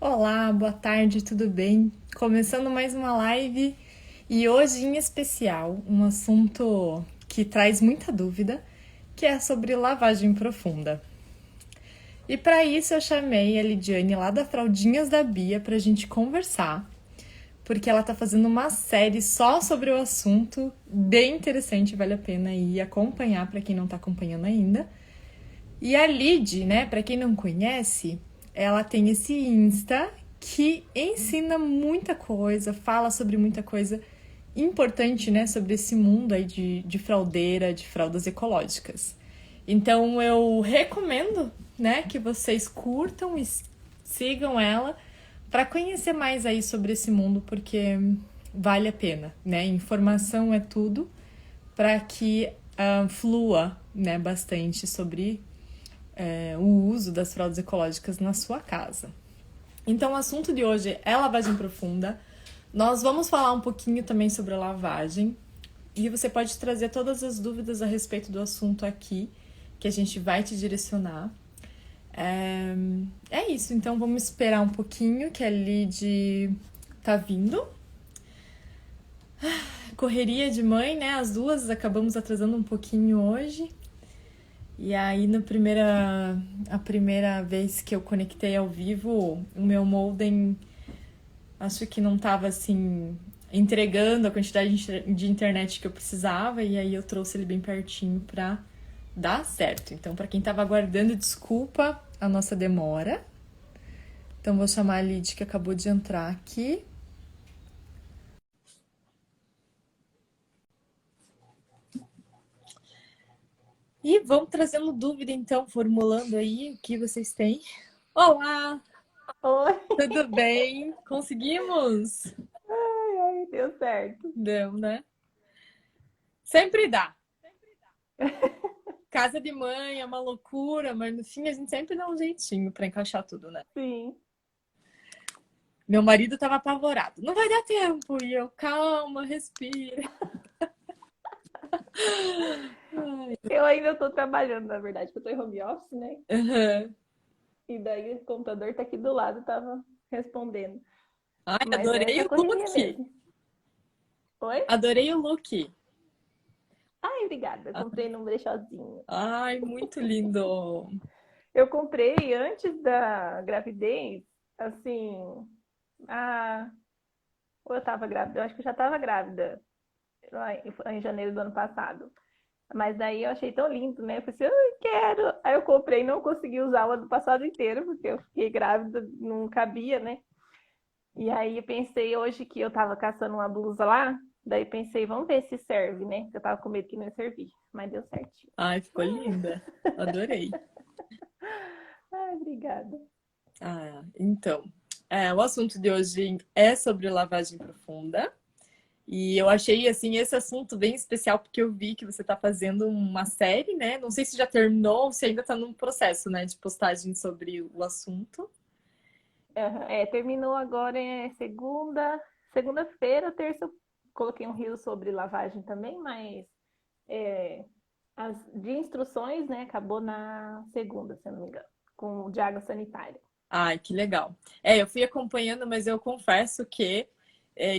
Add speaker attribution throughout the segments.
Speaker 1: Olá, boa tarde, tudo bem? Começando mais uma live e hoje em especial um assunto que traz muita dúvida, que é sobre lavagem profunda. E para isso eu chamei a Lidiane lá da Fraldinhas da Bia para a gente conversar, porque ela tá fazendo uma série só sobre o assunto, bem interessante, vale a pena ir acompanhar para quem não tá acompanhando ainda. E a Lid, né, para quem não conhece, ela tem esse Insta que ensina muita coisa, fala sobre muita coisa importante, né, sobre esse mundo aí de fraldeira, de fraldas ecológicas. Então eu recomendo, né, que vocês curtam e sigam ela para conhecer mais aí sobre esse mundo, porque vale a pena, né? Informação é tudo para que flua, né, bastante sobre o uso das fraldas ecológicas na sua casa. Então, o assunto de hoje é lavagem profunda. Nós vamos falar um pouquinho também sobre a lavagem e você pode trazer todas as dúvidas a respeito do assunto aqui, que a gente vai te direcionar. É isso, então vamos esperar um pouquinho que a Lid tá vindo. Correria de mãe, né? As duas acabamos atrasando um pouquinho hoje. E aí, a primeira vez que eu conectei ao vivo, o meu modem acho que não estava assim entregando a quantidade de internet que eu precisava, e aí eu trouxe ele bem pertinho para dar certo. Então, para quem estava aguardando, desculpa a nossa demora. Então, vou chamar a Lid que acabou de entrar aqui. E vamos trazendo dúvida, então, formulando aí o que vocês têm. Olá,
Speaker 2: Oi,
Speaker 1: tudo bem? Conseguimos?
Speaker 2: ai, deu certo.
Speaker 1: Deu, né? Sempre dá. Casa de mãe é uma loucura, mas no fim a gente sempre dá um jeitinho pra encaixar tudo, né?
Speaker 2: Sim.
Speaker 1: Meu marido tava apavorado. Não vai dar tempo. E eu, calma, respira. Ai,
Speaker 2: Eu ainda tô trabalhando, na verdade, porque eu tô em home office, né?
Speaker 1: uhum.
Speaker 2: E daí o computador tá aqui do lado, tava respondendo.
Speaker 1: Ai,
Speaker 2: Mas é
Speaker 1: adorei
Speaker 2: essa
Speaker 1: o
Speaker 2: correria
Speaker 1: look.
Speaker 2: mesmo. Oi?
Speaker 1: Adorei o look.
Speaker 2: Ai, obrigada. Eu comprei num brechózinho.
Speaker 1: Ai, muito lindo.
Speaker 2: Eu comprei antes da gravidez, assim, ah, ou eu tava grávida? Eu acho que eu já tava grávida, lá em janeiro do ano passado. Mas daí eu achei tão lindo, né? Eu falei assim, eu quero. Aí eu comprei e não consegui usar o ano passado inteiro, porque eu fiquei grávida, não cabia, né? E aí eu pensei hoje que eu tava caçando uma blusa lá, daí pensei, vamos ver se serve, né? Eu tava com medo que não ia servir, mas deu certinho.
Speaker 1: Ai, ficou linda. Adorei.
Speaker 2: Ai, obrigada.
Speaker 1: Ah, então, o assunto de hoje é sobre lavagem profunda. E eu achei, assim, esse assunto bem especial porque eu vi que você está fazendo uma série, né? Não sei se já terminou ou se ainda está num processo, né, de postagem sobre o assunto.
Speaker 2: Terminou agora segunda-feira, terça eu coloquei um rio sobre lavagem também, mas é, de instruções, né, acabou na segunda, se eu não me engano, com de água sanitária.
Speaker 1: Ai, que legal. Eu fui acompanhando, mas eu confesso que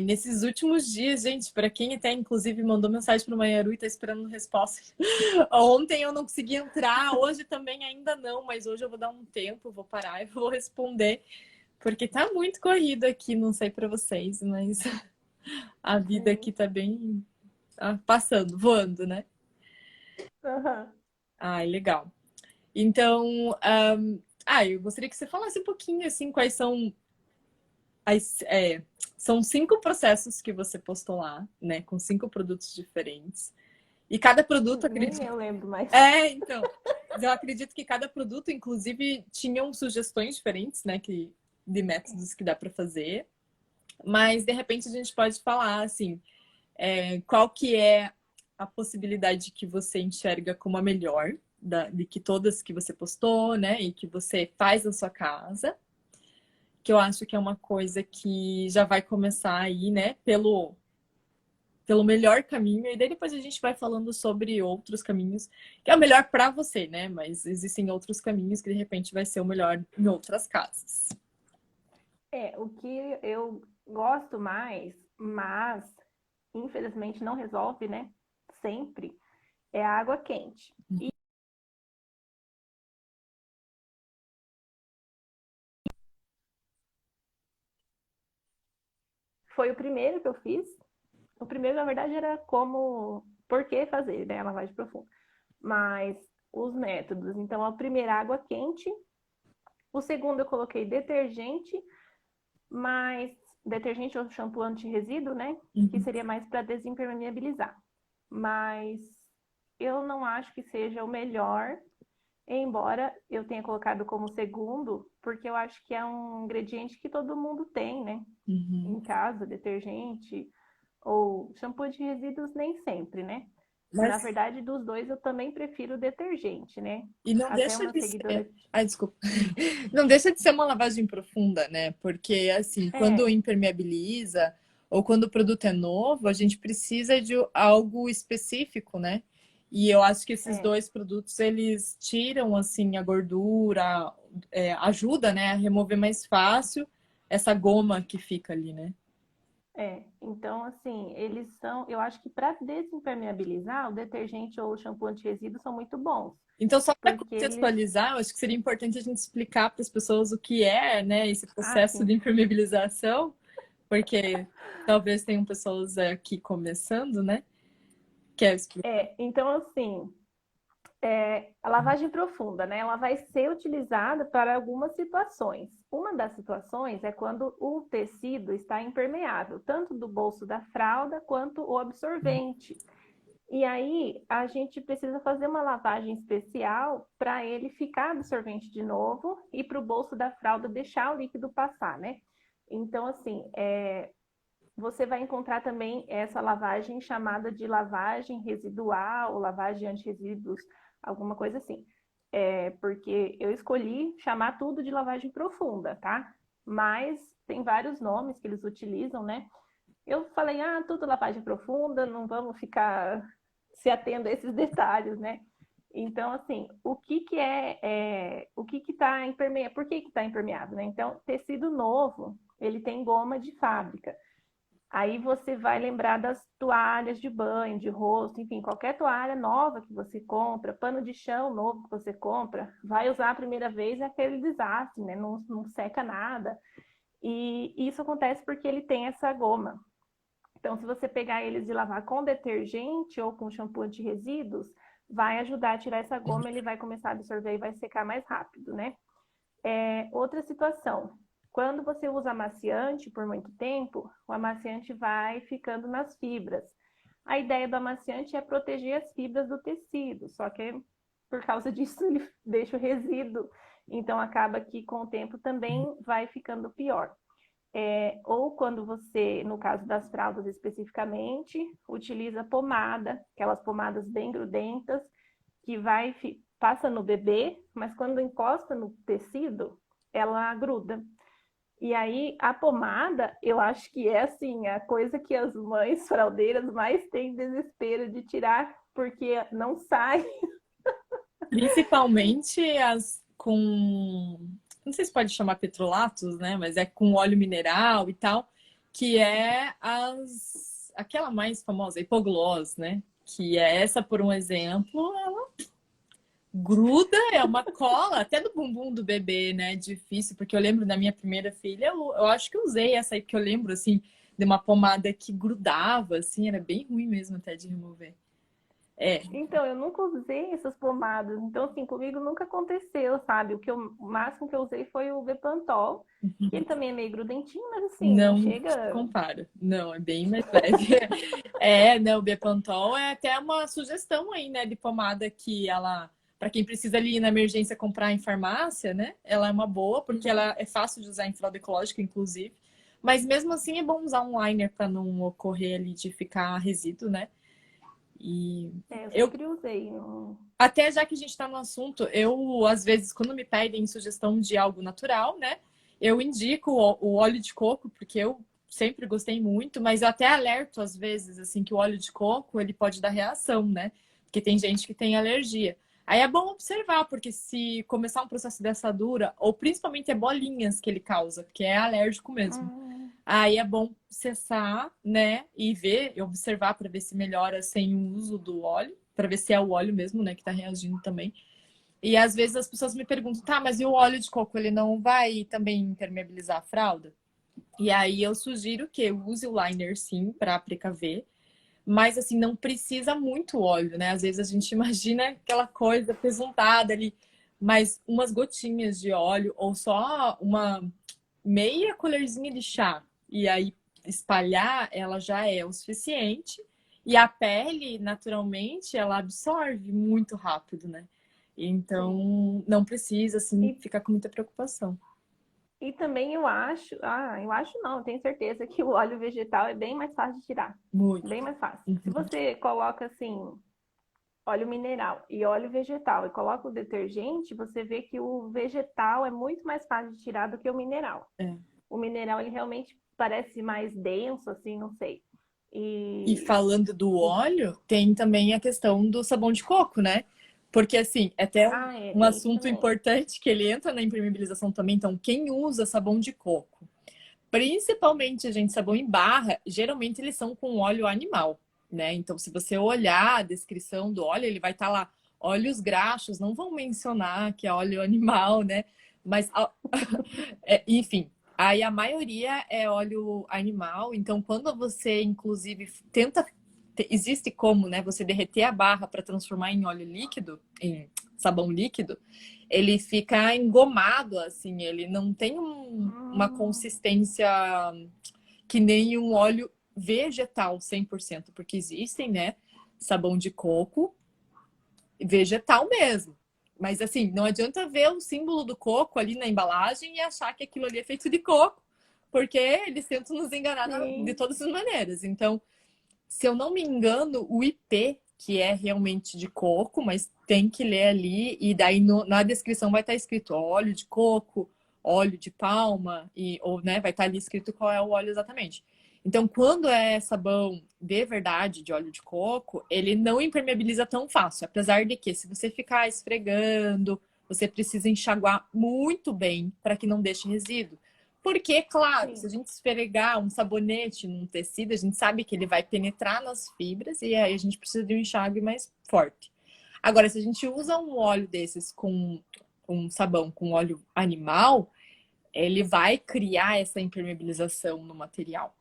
Speaker 1: nesses últimos dias, gente, para quem até inclusive mandou mensagem para o Maiaru e está esperando resposta. Ontem eu não consegui entrar, hoje também ainda não, mas hoje eu vou dar um tempo, vou parar e vou responder, porque tá muito corrido aqui, não sei para vocês, mas a vida aqui
Speaker 2: Sim.
Speaker 1: tá bem passando, voando, né?
Speaker 2: Uhum.
Speaker 1: Ai, legal. Então, eu gostaria que você falasse um pouquinho assim quais são as, são 5 processos que você postou lá, né? Com 5 produtos diferentes. E cada produto,
Speaker 2: Nem
Speaker 1: acredito.
Speaker 2: eu lembro mais.
Speaker 1: Então. Eu acredito que cada produto, inclusive, tinham sugestões diferentes, né? De métodos que dá para fazer. Mas, de repente, a gente pode falar, assim, qual que é a possibilidade que você enxerga como a melhor de que todas que você postou, né? E que você faz na sua casa, que eu acho que é uma coisa que já vai começar aí, né, pelo melhor caminho, e daí depois a gente vai falando sobre outros caminhos, que é o melhor para você, né? Mas existem outros caminhos que de repente vai ser o melhor em outras casas.
Speaker 2: O que eu gosto mais, mas infelizmente não resolve, né? Sempre, é a água quente. Foi o primeiro que eu fiz. O primeiro, na verdade, era como, por que fazer, né? A lavagem profunda. Mas os métodos. Então, a primeira, água quente. O segundo, eu coloquei detergente, mas detergente ou shampoo anti-resíduo, né? Que
Speaker 1: Uhum.
Speaker 2: seria mais para desimpermeabilizar. Mas eu não acho que seja o melhor, embora eu tenha colocado como segundo, porque eu acho que é um ingrediente que todo mundo tem, né?
Speaker 1: Uhum.
Speaker 2: Em casa, detergente ou shampoo de resíduos nem sempre, né? Na
Speaker 1: Mas,
Speaker 2: verdade, dos dois eu também prefiro o detergente, né?
Speaker 1: e não
Speaker 2: Até
Speaker 1: deixa
Speaker 2: uma
Speaker 1: de ser.
Speaker 2: seguidora.
Speaker 1: Ai, desculpa. Não deixa de ser uma lavagem profunda, né? Porque, assim, quando
Speaker 2: É,
Speaker 1: impermeabiliza ou quando o produto é novo, a gente precisa de algo específico, né? E eu acho que esses
Speaker 2: é,
Speaker 1: dois produtos, eles tiram, assim, a gordura, ajuda, né, a remover mais fácil essa goma que fica ali, né?
Speaker 2: Então, assim, eles são. Eu acho que para desimpermeabilizar, o detergente ou o shampoo anti-resíduo são muito bons,
Speaker 1: Então, só para
Speaker 2: porque eles.
Speaker 1: contextualizar, eu acho que seria importante a gente explicar para as pessoas o que é, né, esse
Speaker 2: Ah,
Speaker 1: processo
Speaker 2: sim.
Speaker 1: de impermeabilização, porque talvez tenham pessoas aqui começando, né? Quer explicar?
Speaker 2: Então, assim, a lavagem profunda, né? Ela vai ser utilizada para algumas situações. Uma das situações é quando o tecido está impermeável, tanto do bolso da fralda quanto o absorvente. E aí a gente precisa fazer uma lavagem especial para ele ficar absorvente de novo e para o bolso da fralda deixar o líquido passar, né? Então, assim, você vai encontrar também essa lavagem chamada de lavagem residual, ou lavagem anti-resíduos, alguma coisa assim. Porque eu escolhi chamar tudo de lavagem profunda, tá? Mas tem vários nomes que eles utilizam, né? Eu falei, tudo lavagem profunda, não vamos ficar se atendo a esses detalhes, né? Então, assim, o que está impermeável? Por que está impermeável, né? Então, tecido novo, ele tem goma de fábrica. Aí você vai lembrar das toalhas de banho, de rosto, enfim, qualquer toalha nova que você compra, pano de chão novo que você compra, vai usar a primeira vez é aquele desastre, né? Não seca nada. E isso acontece porque ele tem essa goma. Então, se você pegar eles e lavar com detergente ou com shampoo anti-resíduos, vai ajudar a tirar essa goma, ele vai começar a absorver e vai secar mais rápido, né? Outra situação, quando você usa amaciante por muito tempo, o amaciante vai ficando nas fibras. A ideia do amaciante é proteger as fibras do tecido, só que por causa disso ele deixa o resíduo, então acaba que com o tempo também vai ficando pior. Ou quando você, no caso das fraldas especificamente, utiliza pomada, aquelas pomadas bem grudentas, que passa no bebê, mas quando encosta no tecido, ela gruda. E aí, a pomada, eu acho que é assim, a coisa que as mães fraldeiras mais têm desespero de tirar, porque não sai.
Speaker 1: Principalmente as com, não sei se pode chamar petrolatos, né? Mas é com óleo mineral e tal, que é aquela mais famosa, hipoglós, né? Que é essa, por um exemplo, ela gruda, é uma cola, até do bumbum do bebê, né? Difícil, porque eu lembro da minha primeira filha, eu acho que eu usei essa aí, que eu lembro, assim, de uma pomada que grudava, assim, era bem ruim mesmo até de remover. É,
Speaker 2: Então, eu nunca usei essas pomadas. Então, assim, comigo nunca aconteceu, sabe? O máximo que eu usei foi o Bepantol, que ele também é meio grudentinho, mas assim, não
Speaker 1: não se
Speaker 2: chega.
Speaker 1: compara. Não, é bem mais leve. É, não, o Bepantol é até uma sugestão aí, né, de pomada que ela, para quem precisa ali na emergência comprar em farmácia, né? Ela é uma boa, porque
Speaker 2: Uhum.
Speaker 1: ela é fácil de usar em fralda ecológica, inclusive. Mas mesmo assim é bom usar um liner para não ocorrer ali de ficar resíduo, né? E
Speaker 2: Eu
Speaker 1: eu
Speaker 2: sempre usei.
Speaker 1: até já que a gente está no assunto, eu às vezes quando me pedem sugestão de algo natural, né? Eu indico o óleo de coco, porque eu sempre gostei muito, mas eu até alerto às vezes assim que o óleo de coco ele pode dar reação, né? Porque tem gente que tem alergia. Aí é bom observar, porque se começar um processo de assadura, ou principalmente é bolinhas que ele causa, porque é alérgico mesmo.
Speaker 2: Hum,
Speaker 1: Aí é bom cessar, né? E ver, e observar para ver se melhora sem o uso do óleo, para ver se é o óleo mesmo, né, que tá reagindo também. E às vezes as pessoas me perguntam, tá, mas e o óleo de coco, ele não vai também impermeabilizar a fralda? E aí eu sugiro que use o liner sim para precaver, mas assim, não precisa muito óleo, né? Às vezes a gente imagina aquela coisa pesuntada ali, mas umas gotinhas de óleo ou só uma meia colherzinha de chá e aí espalhar, ela já é o suficiente. E a pele, naturalmente, ela absorve muito rápido, né?
Speaker 2: sim.
Speaker 1: Então, não precisa, assim,
Speaker 2: E,
Speaker 1: ficar com muita preocupação.
Speaker 2: e também eu acho não, eu tenho certeza que o óleo vegetal é bem mais fácil de tirar.
Speaker 1: Muito.
Speaker 2: Bem mais fácil. Se
Speaker 1: Uhum.
Speaker 2: você coloca assim, óleo mineral e óleo vegetal e coloca o detergente, você vê que o vegetal é muito mais fácil de tirar do que o mineral.
Speaker 1: É.
Speaker 2: O mineral, ele realmente parece mais denso, assim, não sei.
Speaker 1: E
Speaker 2: E,
Speaker 1: falando do
Speaker 2: e
Speaker 1: óleo, tem também a questão do sabão de coco, né? Porque, assim, é até um
Speaker 2: tem isso
Speaker 1: assunto
Speaker 2: também.
Speaker 1: importante que ele entra na impermeabilização também. Então, quem usa sabão de coco, principalmente, gente, sabão em barra, geralmente eles são com óleo animal, né? Então, se você olhar a descrição do óleo, ele vai estar lá, óleos graxos, não vão mencionar que é óleo animal, né? Mas, enfim, aí a maioria é óleo animal. Então, quando você, inclusive, tenta. Existe como, né? Você derreter a barra para transformar em óleo líquido, em sabão líquido, ele fica engomado, assim, ele não tem uma
Speaker 2: Hum,
Speaker 1: consistência que nem um óleo vegetal 100%, porque existem, né? Sabão de coco vegetal mesmo. Mas assim, não adianta ver o símbolo do coco ali na embalagem e achar que aquilo ali é feito de coco, porque eles tentam nos enganar de
Speaker 2: sim,
Speaker 1: todas as maneiras. Então, se eu não me engano, o IP, que é realmente de coco, mas tem que ler ali, e daí na descrição vai estar escrito óleo de coco, óleo de palma, ou né, vai estar ali escrito qual é o óleo exatamente. Então, quando é sabão de verdade de óleo de coco, ele não impermeabiliza tão fácil, apesar de que se você ficar esfregando, você precisa enxaguar muito bem para que não deixe resíduo. Porque, claro, se
Speaker 2: sim.
Speaker 1: a gente esfregar um sabonete num tecido, a gente sabe que ele vai penetrar nas fibras e aí a gente precisa de um enxágue mais forte. Agora, se a gente usa um óleo desses com um sabão com óleo animal, ele vai criar essa impermeabilização no material.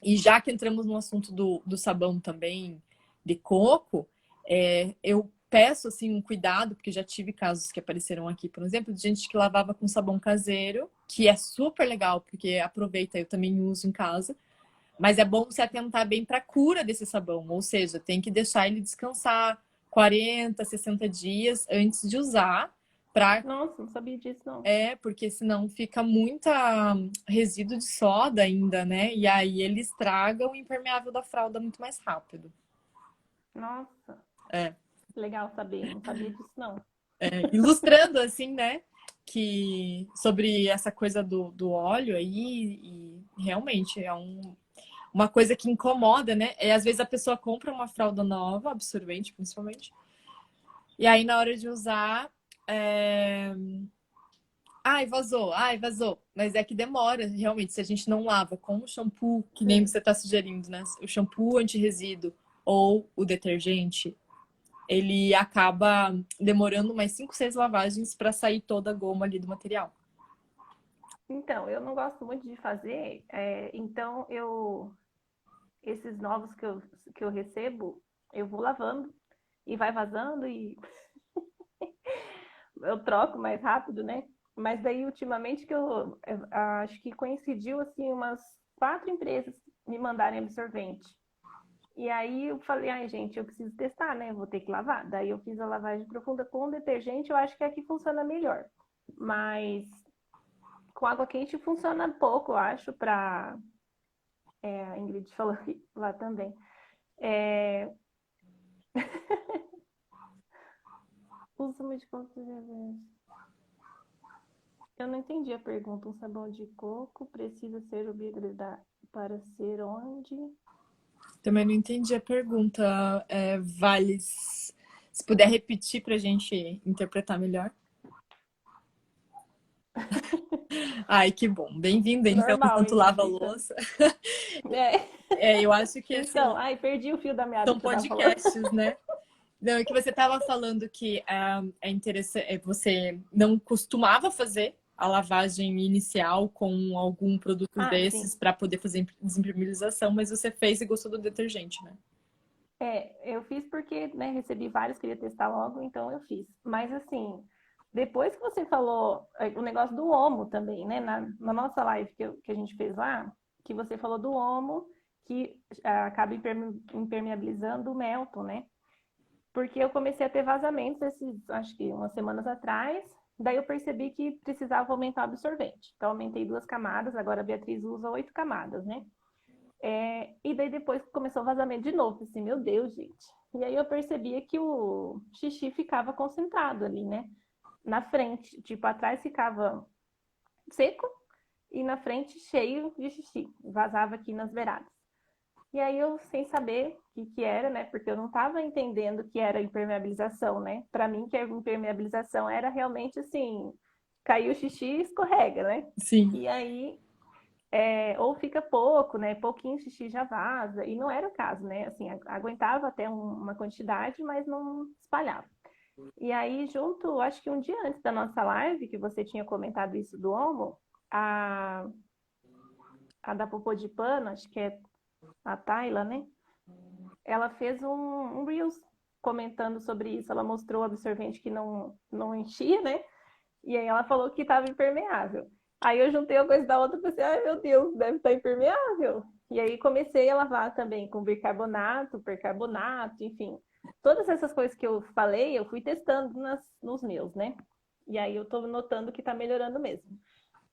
Speaker 1: E já que entramos no assunto do sabão também de coco, eu peço assim um cuidado, porque já tive casos que apareceram aqui, por exemplo, de gente que lavava com sabão caseiro, que é super legal, porque aproveita, eu também uso em casa, mas é bom se atentar bem para a cura desse sabão, ou seja, tem que deixar ele descansar 40, 60 dias antes de usar, para
Speaker 2: Nossa, não sabia disso, não.
Speaker 1: porque senão fica muita resíduo de soda ainda, né? E aí ele estraga o impermeável da fralda muito mais rápido.
Speaker 2: Nossa,
Speaker 1: É.
Speaker 2: legal saber, não sabia disso, não.
Speaker 1: Ilustrando assim, né? Que sobre essa coisa do óleo aí, e realmente é uma coisa que incomoda, né? É, às vezes a pessoa compra uma fralda nova, absorvente principalmente, e aí na hora de usar, é, ai, vazou, ai, vazou. Mas é que demora, realmente, se a gente não lava com o shampoo, que nem
Speaker 2: Sim.
Speaker 1: você está sugerindo, né? O shampoo anti-resíduo ou o detergente, ele acaba demorando mais 5, 6 lavagens para sair toda a goma ali do material.
Speaker 2: Então, eu não gosto muito de fazer, então esses novos que eu recebo, eu vou lavando e vai vazando e eu troco mais rápido, né? Mas daí, ultimamente, eu acho que coincidiu, assim, umas 4 empresas me mandarem absorvente. E aí eu falei, ai, gente, eu preciso testar, né? Vou ter que lavar. Daí eu fiz a lavagem profunda com detergente, eu acho que aqui funciona melhor. Mas com água quente funciona pouco, eu acho, pra. A Ingrid falou aqui, lá também. É, uso de coco. Eu não entendi a pergunta. Um sabão de coco precisa ser biodegradado para ser onde?
Speaker 1: Também não entendi a pergunta, Vales. Se puder repetir para a gente interpretar melhor. Ai, que bom. Bem-vinda, então,
Speaker 2: Normal,
Speaker 1: enquanto
Speaker 2: Ingrid.
Speaker 1: lava-louça.
Speaker 2: É.
Speaker 1: Eu acho que,
Speaker 2: Então,
Speaker 1: assim,
Speaker 2: ai, perdi o fio da meada
Speaker 1: são
Speaker 2: que você tava falando.
Speaker 1: podcasts, né? Não, é que você estava falando que é interessante, você não costumava fazer a lavagem inicial com algum produto
Speaker 2: Ah,
Speaker 1: desses
Speaker 2: sim.
Speaker 1: para poder fazer desimpermeabilização, mas você fez e gostou do detergente, né?
Speaker 2: Eu fiz porque, né, recebi vários, queria testar logo, então eu fiz. Mas assim, depois que você falou o negócio do Omo também, né, na nossa live que a gente fez lá, que você falou do Omo, que acaba impermeabilizando o Melton, né? Porque eu comecei a ter vazamentos acho que umas semanas atrás, daí eu percebi que precisava aumentar o absorvente. Então, aumentei 2 camadas, agora a Beatriz usa 8 camadas, né? E daí depois começou o vazamento de novo. Assim, meu Deus, gente. E aí eu percebia que o xixi ficava concentrado ali, né? Na frente, tipo, atrás ficava seco e na frente cheio de xixi. Vazava aqui nas beiradas. E aí eu, sem saber o que era, né? Porque eu não estava entendendo que era impermeabilização, né? Para mim, que a impermeabilização era realmente assim, caiu o xixi e escorrega, né?
Speaker 1: Sim.
Speaker 2: E aí ou fica pouco, né? Pouquinho xixi já vaza, e não era o caso, né? Assim, aguentava até uma quantidade, mas não espalhava. E aí, junto, acho que um dia antes da nossa live, que você tinha comentado isso do Omo, a, a da Popô de Pano, acho que é a Tayla, né? Ela fez um Reels comentando sobre isso. Ela mostrou o absorvente que não enchia, né? E aí ela falou que estava impermeável. Aí eu juntei uma coisa da outra e pensei, ai meu Deus, deve estar impermeável. E aí comecei a lavar também com bicarbonato, percarbonato, enfim. Todas essas coisas que eu falei, eu fui testando nos meus, né? E aí eu tô notando que tá melhorando mesmo.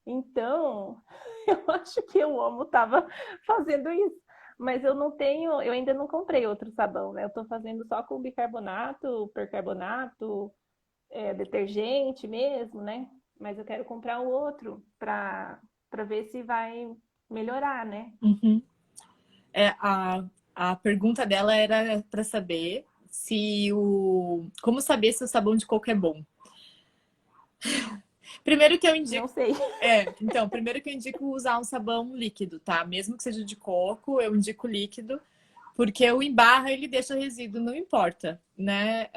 Speaker 2: Então, eu acho que o Omo tava fazendo isso. Mas eu não tenho, eu ainda não comprei outro sabão, né? Eu tô fazendo só com bicarbonato, percarbonato, detergente mesmo, né? Mas eu quero comprar um outro para ver se vai melhorar, né?
Speaker 1: Uhum. A pergunta dela era para saber se o. Como saber se o sabão de coco é bom? Primeiro que eu
Speaker 2: Não
Speaker 1: indico.
Speaker 2: sei.
Speaker 1: Então, primeiro que eu indico usar um sabão líquido, tá? Mesmo que seja de coco, eu indico líquido, porque o embarra ele deixa resíduo, não importa, né?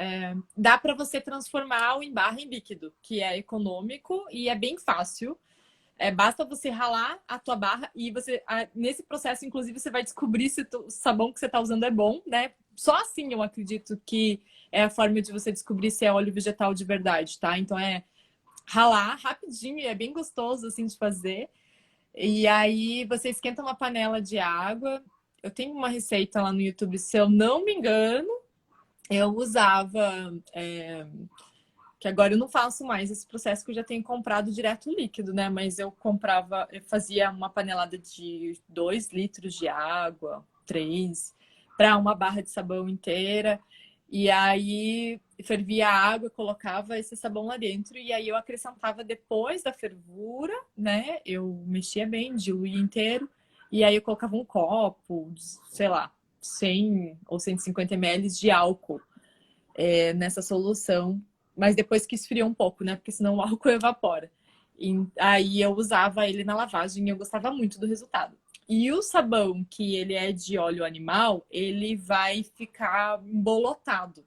Speaker 1: Dá para você transformar o embarra em líquido, que é econômico e é bem fácil. Basta você ralar a tua barra e você, nesse processo, inclusive, você vai descobrir se o sabão que você está usando é bom, né? Só assim eu acredito que é a forma de você descobrir se é óleo vegetal de verdade, tá? Então ralar rapidinho e é bem gostoso assim de fazer. E aí você esquenta uma panela de água. Eu tenho uma receita lá no YouTube, se eu não me engano, eu usava. Que agora eu não faço mais esse processo que eu já tenho comprado direto líquido, né? Mas eu comprava, eu fazia uma panelada de 2 litros de água, 3, para uma barra de sabão inteira. E aí fervia a água, colocava esse sabão lá dentro e aí eu acrescentava depois da fervura, né? Eu mexia bem, diluía inteiro e aí eu colocava um copo, sei lá, 100 ou 150 ml de álcool nessa solução, mas depois que esfria um pouco, né? Porque senão o álcool evapora. E aí eu usava ele na lavagem e eu gostava muito do resultado. E o sabão, que ele é de óleo animal, ele vai ficar embolotado.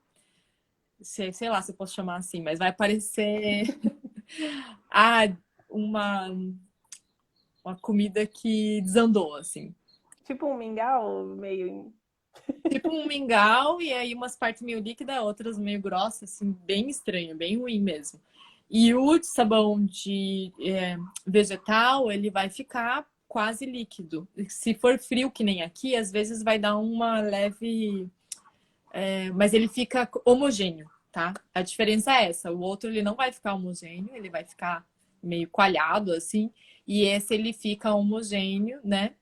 Speaker 1: Sei lá se eu posso chamar assim, mas vai parecer ah, uma, uma comida que desandou, assim.
Speaker 2: Tipo um mingau meio.
Speaker 1: Tipo um mingau e aí umas partes meio líquidas, outras meio grossas, assim, bem estranho, bem ruim mesmo. E o sabão de vegetal, ele vai ficar quase líquido. Se for frio, que nem aqui, às vezes vai dar uma leve. Mas ele fica homogêneo, tá? A diferença é essa. O outro, ele não vai ficar homogêneo, ele vai ficar meio coalhado, assim. E esse, ele fica homogêneo, né?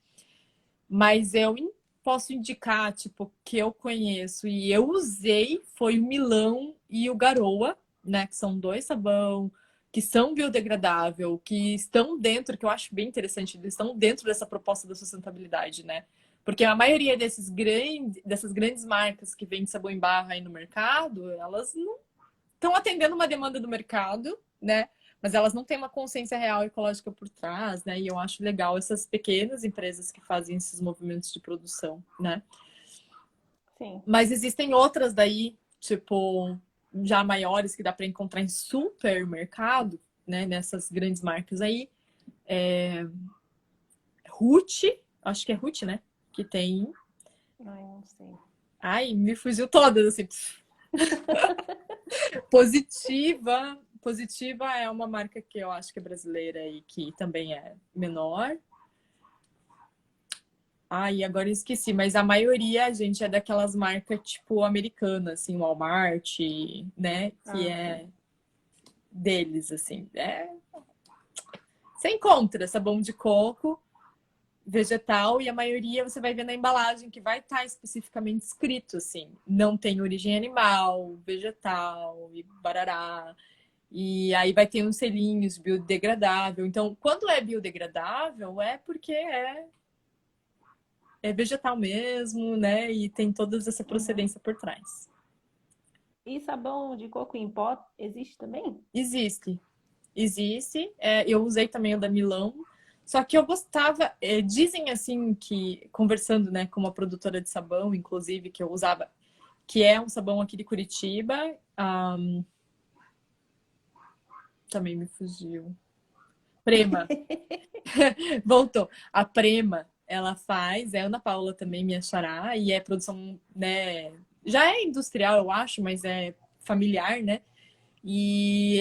Speaker 1: Mas eu posso indicar, tipo, que eu conheço e eu usei foi o Milão e o Garoa, né? Que são 2 sabão que são biodegradável, que estão dentro, que eu acho bem interessante, eles estão dentro dessa proposta da sustentabilidade, né? Porque a maioria dessas grandes marcas que vendem sabão em barra aí no mercado, elas não estão atendendo uma demanda do mercado, né? Mas elas não têm uma consciência real ecológica por trás, né? E eu acho legal essas pequenas empresas que fazem esses movimentos de produção, né?
Speaker 2: Sim.
Speaker 1: Mas existem outras daí, tipo, já maiores que dá para encontrar em supermercado, né? Nessas grandes marcas aí. Ruth, acho que é Ruth, né? Que tem.
Speaker 2: Ai, não sei.
Speaker 1: Ai, me fugiu todas, assim. Positiva. Positiva é uma marca que eu acho que é brasileira e que também é menor. Ai, agora eu esqueci, mas a maioria, gente, é daquelas marcas tipo americanas, assim, Walmart, né? Que
Speaker 2: Ah,
Speaker 1: é
Speaker 2: sim.
Speaker 1: deles, assim. Você encontra sabão de coco vegetal e a maioria você vai ver na embalagem que vai estar especificamente escrito assim, não tem origem animal, vegetal e barará. E aí vai ter uns selinhos biodegradável. Então, quando é biodegradável, é porque é vegetal mesmo, né? E tem toda essa
Speaker 2: Uhum.
Speaker 1: procedência por trás.
Speaker 2: E sabão de coco em pó existe também?
Speaker 1: Existe, existe. Eu usei também o da Milão. Só que eu gostava, dizem assim que, conversando né, com uma produtora de sabão, inclusive, que eu usava, que é um sabão aqui de Curitiba, também me fugiu. Prema, voltou. A Prema, ela faz, é Ana Paula também, minha xará, e é produção, né, já é industrial, eu acho, mas é familiar, né? E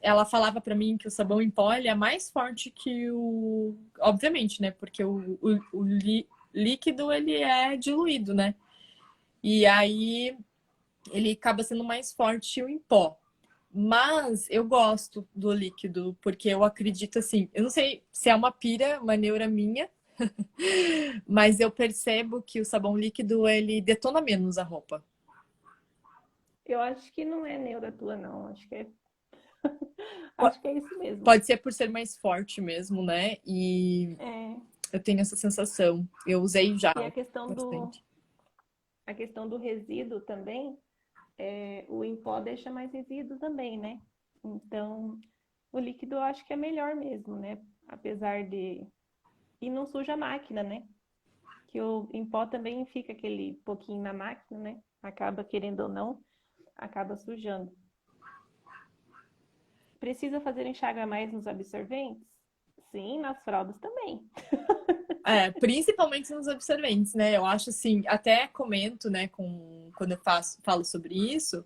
Speaker 1: ela falava para mim que o sabão em pó ele é mais forte que o, obviamente, né? Porque o líquido ele é diluído, né? E aí ele acaba sendo mais forte o em pó. Mas eu gosto do líquido, porque eu acredito assim, eu não sei se é uma pira, uma neura minha, mas eu percebo que o sabão líquido ele detona menos a roupa.
Speaker 2: Eu acho que não é neura tua, não. Acho que é isso mesmo.
Speaker 1: Pode ser por ser mais forte mesmo, né? E
Speaker 2: É.
Speaker 1: eu tenho essa sensação. Eu usei já
Speaker 2: E
Speaker 1: bastante.
Speaker 2: a questão do resíduo também, o em pó deixa mais resíduo também, né? Então, o líquido eu acho que é melhor mesmo, né? Apesar de. E não suja a máquina, né? Que o em pó também fica aquele pouquinho na máquina, né? Acaba, querendo ou não, acaba sujando. Precisa fazer enxágue a mais nos absorventes? Sim, nas fraldas também.
Speaker 1: Principalmente nos absorventes, né? Eu acho assim, até comento, né, quando eu falo sobre isso,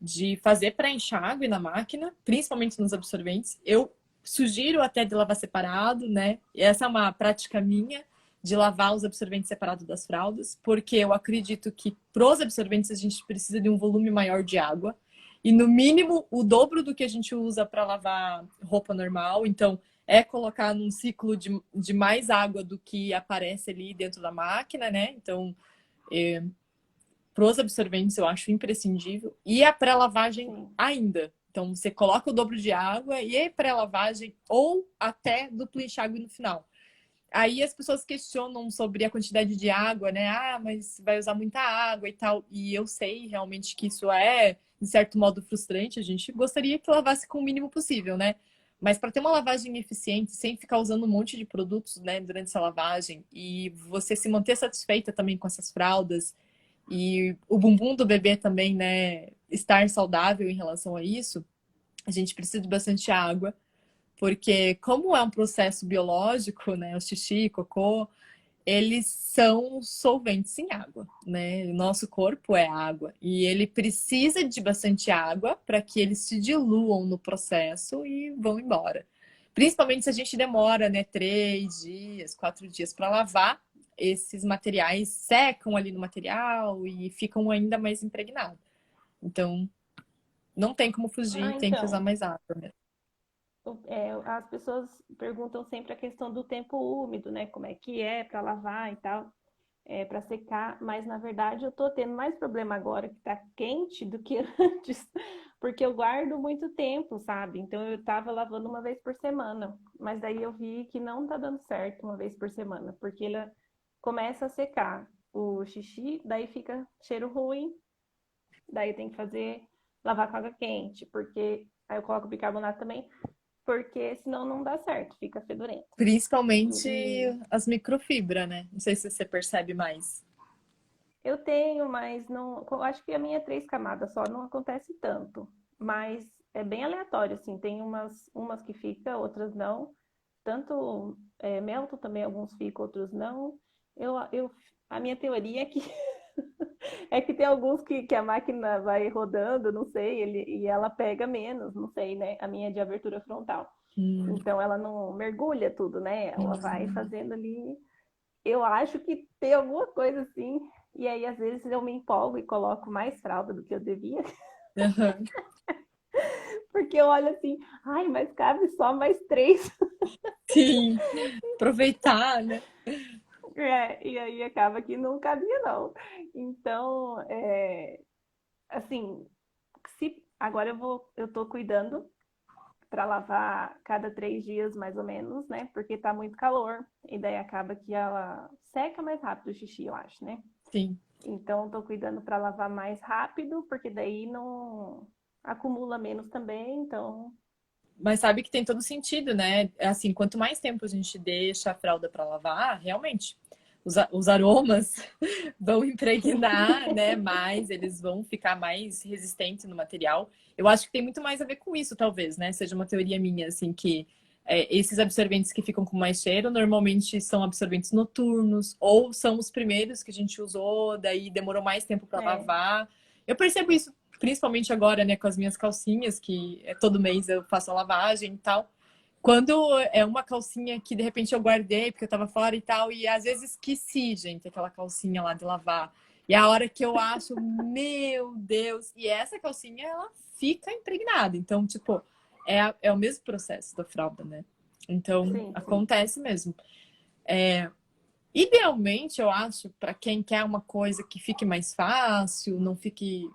Speaker 1: de fazer pré-enxágue na máquina, principalmente nos absorventes. Eu sugiro até de lavar separado, né? E essa é uma prática minha de lavar os absorventes separados das fraldas, porque eu acredito que pros absorventes a gente precisa de um volume maior de água e no mínimo o dobro do que a gente usa para lavar roupa normal. Então é colocar num ciclo de mais água do que aparece ali dentro da máquina, né? Então para os absorventes eu acho imprescindível. E a pré-lavagem
Speaker 2: Sim.
Speaker 1: ainda. Então você coloca o dobro de água e a pré-lavagem ou até duplo enxágue no final. Aí as pessoas questionam sobre a quantidade de água, né? Ah, mas vai usar muita água e tal. E eu sei realmente que isso é, de certo modo, frustrante. A gente gostaria que lavasse com o mínimo possível, né? Mas para ter uma lavagem eficiente, sem ficar usando um monte de produtos, né, durante essa lavagem, e você se manter satisfeita também com essas fraldas, e o bumbum do bebê também, né, estar saudável em relação a isso, a gente precisa de bastante água, porque como é um processo biológico, né, o xixi, cocô, eles são solventes em água, né? O nosso corpo é água e ele precisa de bastante água para que eles se diluam no processo e vão embora. Principalmente se a gente demora, né, 3 dias, 4 dias para lavar, esses materiais secam ali no material e ficam ainda mais impregnados. Então, não tem como fugir,
Speaker 2: Ah,
Speaker 1: tem que usar
Speaker 2: então.
Speaker 1: mais água, né?
Speaker 2: As pessoas perguntam sempre a questão do tempo úmido, né? Como é que é para lavar e tal, para secar. Mas na verdade eu tô tendo mais problema agora que tá quente do que antes, porque eu guardo muito tempo, sabe? Então eu tava lavando uma vez por semana, mas daí eu vi que não tá dando certo uma vez por semana, porque começa a secar o xixi, daí fica cheiro ruim, daí tem que fazer, lavar com água quente, porque aí eu coloco bicarbonato também, porque senão não dá certo, fica fedorento.
Speaker 1: Principalmente
Speaker 2: E
Speaker 1: as microfibras, né? Não sei se você percebe mais.
Speaker 2: eu tenho, mas não, eu acho que a minha é 3 camadas só, não acontece tanto, mas é bem aleatório, assim, tem umas que fica, outras não, tanto melto também, alguns ficam, outros não. Eu, a minha teoria é que é que tem alguns que a máquina vai rodando, não sei, e ela pega menos, não sei, né? A minha é de abertura frontal.
Speaker 1: Hum.
Speaker 2: Então ela não mergulha tudo, né? Ela vai fazendo ali. Eu acho que tem alguma coisa assim. E aí, às vezes, eu me empolgo e coloco mais fralda do que eu devia,
Speaker 1: Aham.
Speaker 2: porque eu olho assim, ai, mas cabe só mais 3.
Speaker 1: Sim, aproveitar, né?
Speaker 2: E aí acaba que não cabia, não. Então, assim, se agora eu tô cuidando para lavar cada 3 dias, mais ou menos, né? Porque tá muito calor. E daí acaba que ela seca mais rápido o xixi, eu acho, né?
Speaker 1: Sim.
Speaker 2: Então, tô cuidando para lavar mais rápido, porque daí não acumula menos também. Então,
Speaker 1: Mas sabe que tem todo sentido, né? Assim, quanto mais tempo a gente deixa a fralda para lavar, realmente, os aromas vão impregnar, né? Mais, eles vão ficar mais resistentes no material. Eu acho que tem muito mais a ver com isso, talvez, né? Seja uma teoria minha, assim, que esses absorventes que ficam com mais cheiro normalmente são absorventes noturnos, ou são os primeiros que a gente usou, daí demorou mais tempo para
Speaker 2: é,
Speaker 1: lavar. Eu percebo isso principalmente agora, né, com as minhas calcinhas, que todo mês eu faço a lavagem e tal. Quando é uma calcinha que de repente eu guardei porque eu tava fora e tal, e às vezes esqueci, gente, aquela calcinha lá de lavar. E a hora que eu acho, meu Deus, e essa calcinha ela fica impregnada. Então, tipo, é o mesmo processo da fralda, né? Então,
Speaker 2: sim, sim.
Speaker 1: acontece mesmo. Idealmente, eu acho, para quem quer uma coisa que fique mais fácil, não fique.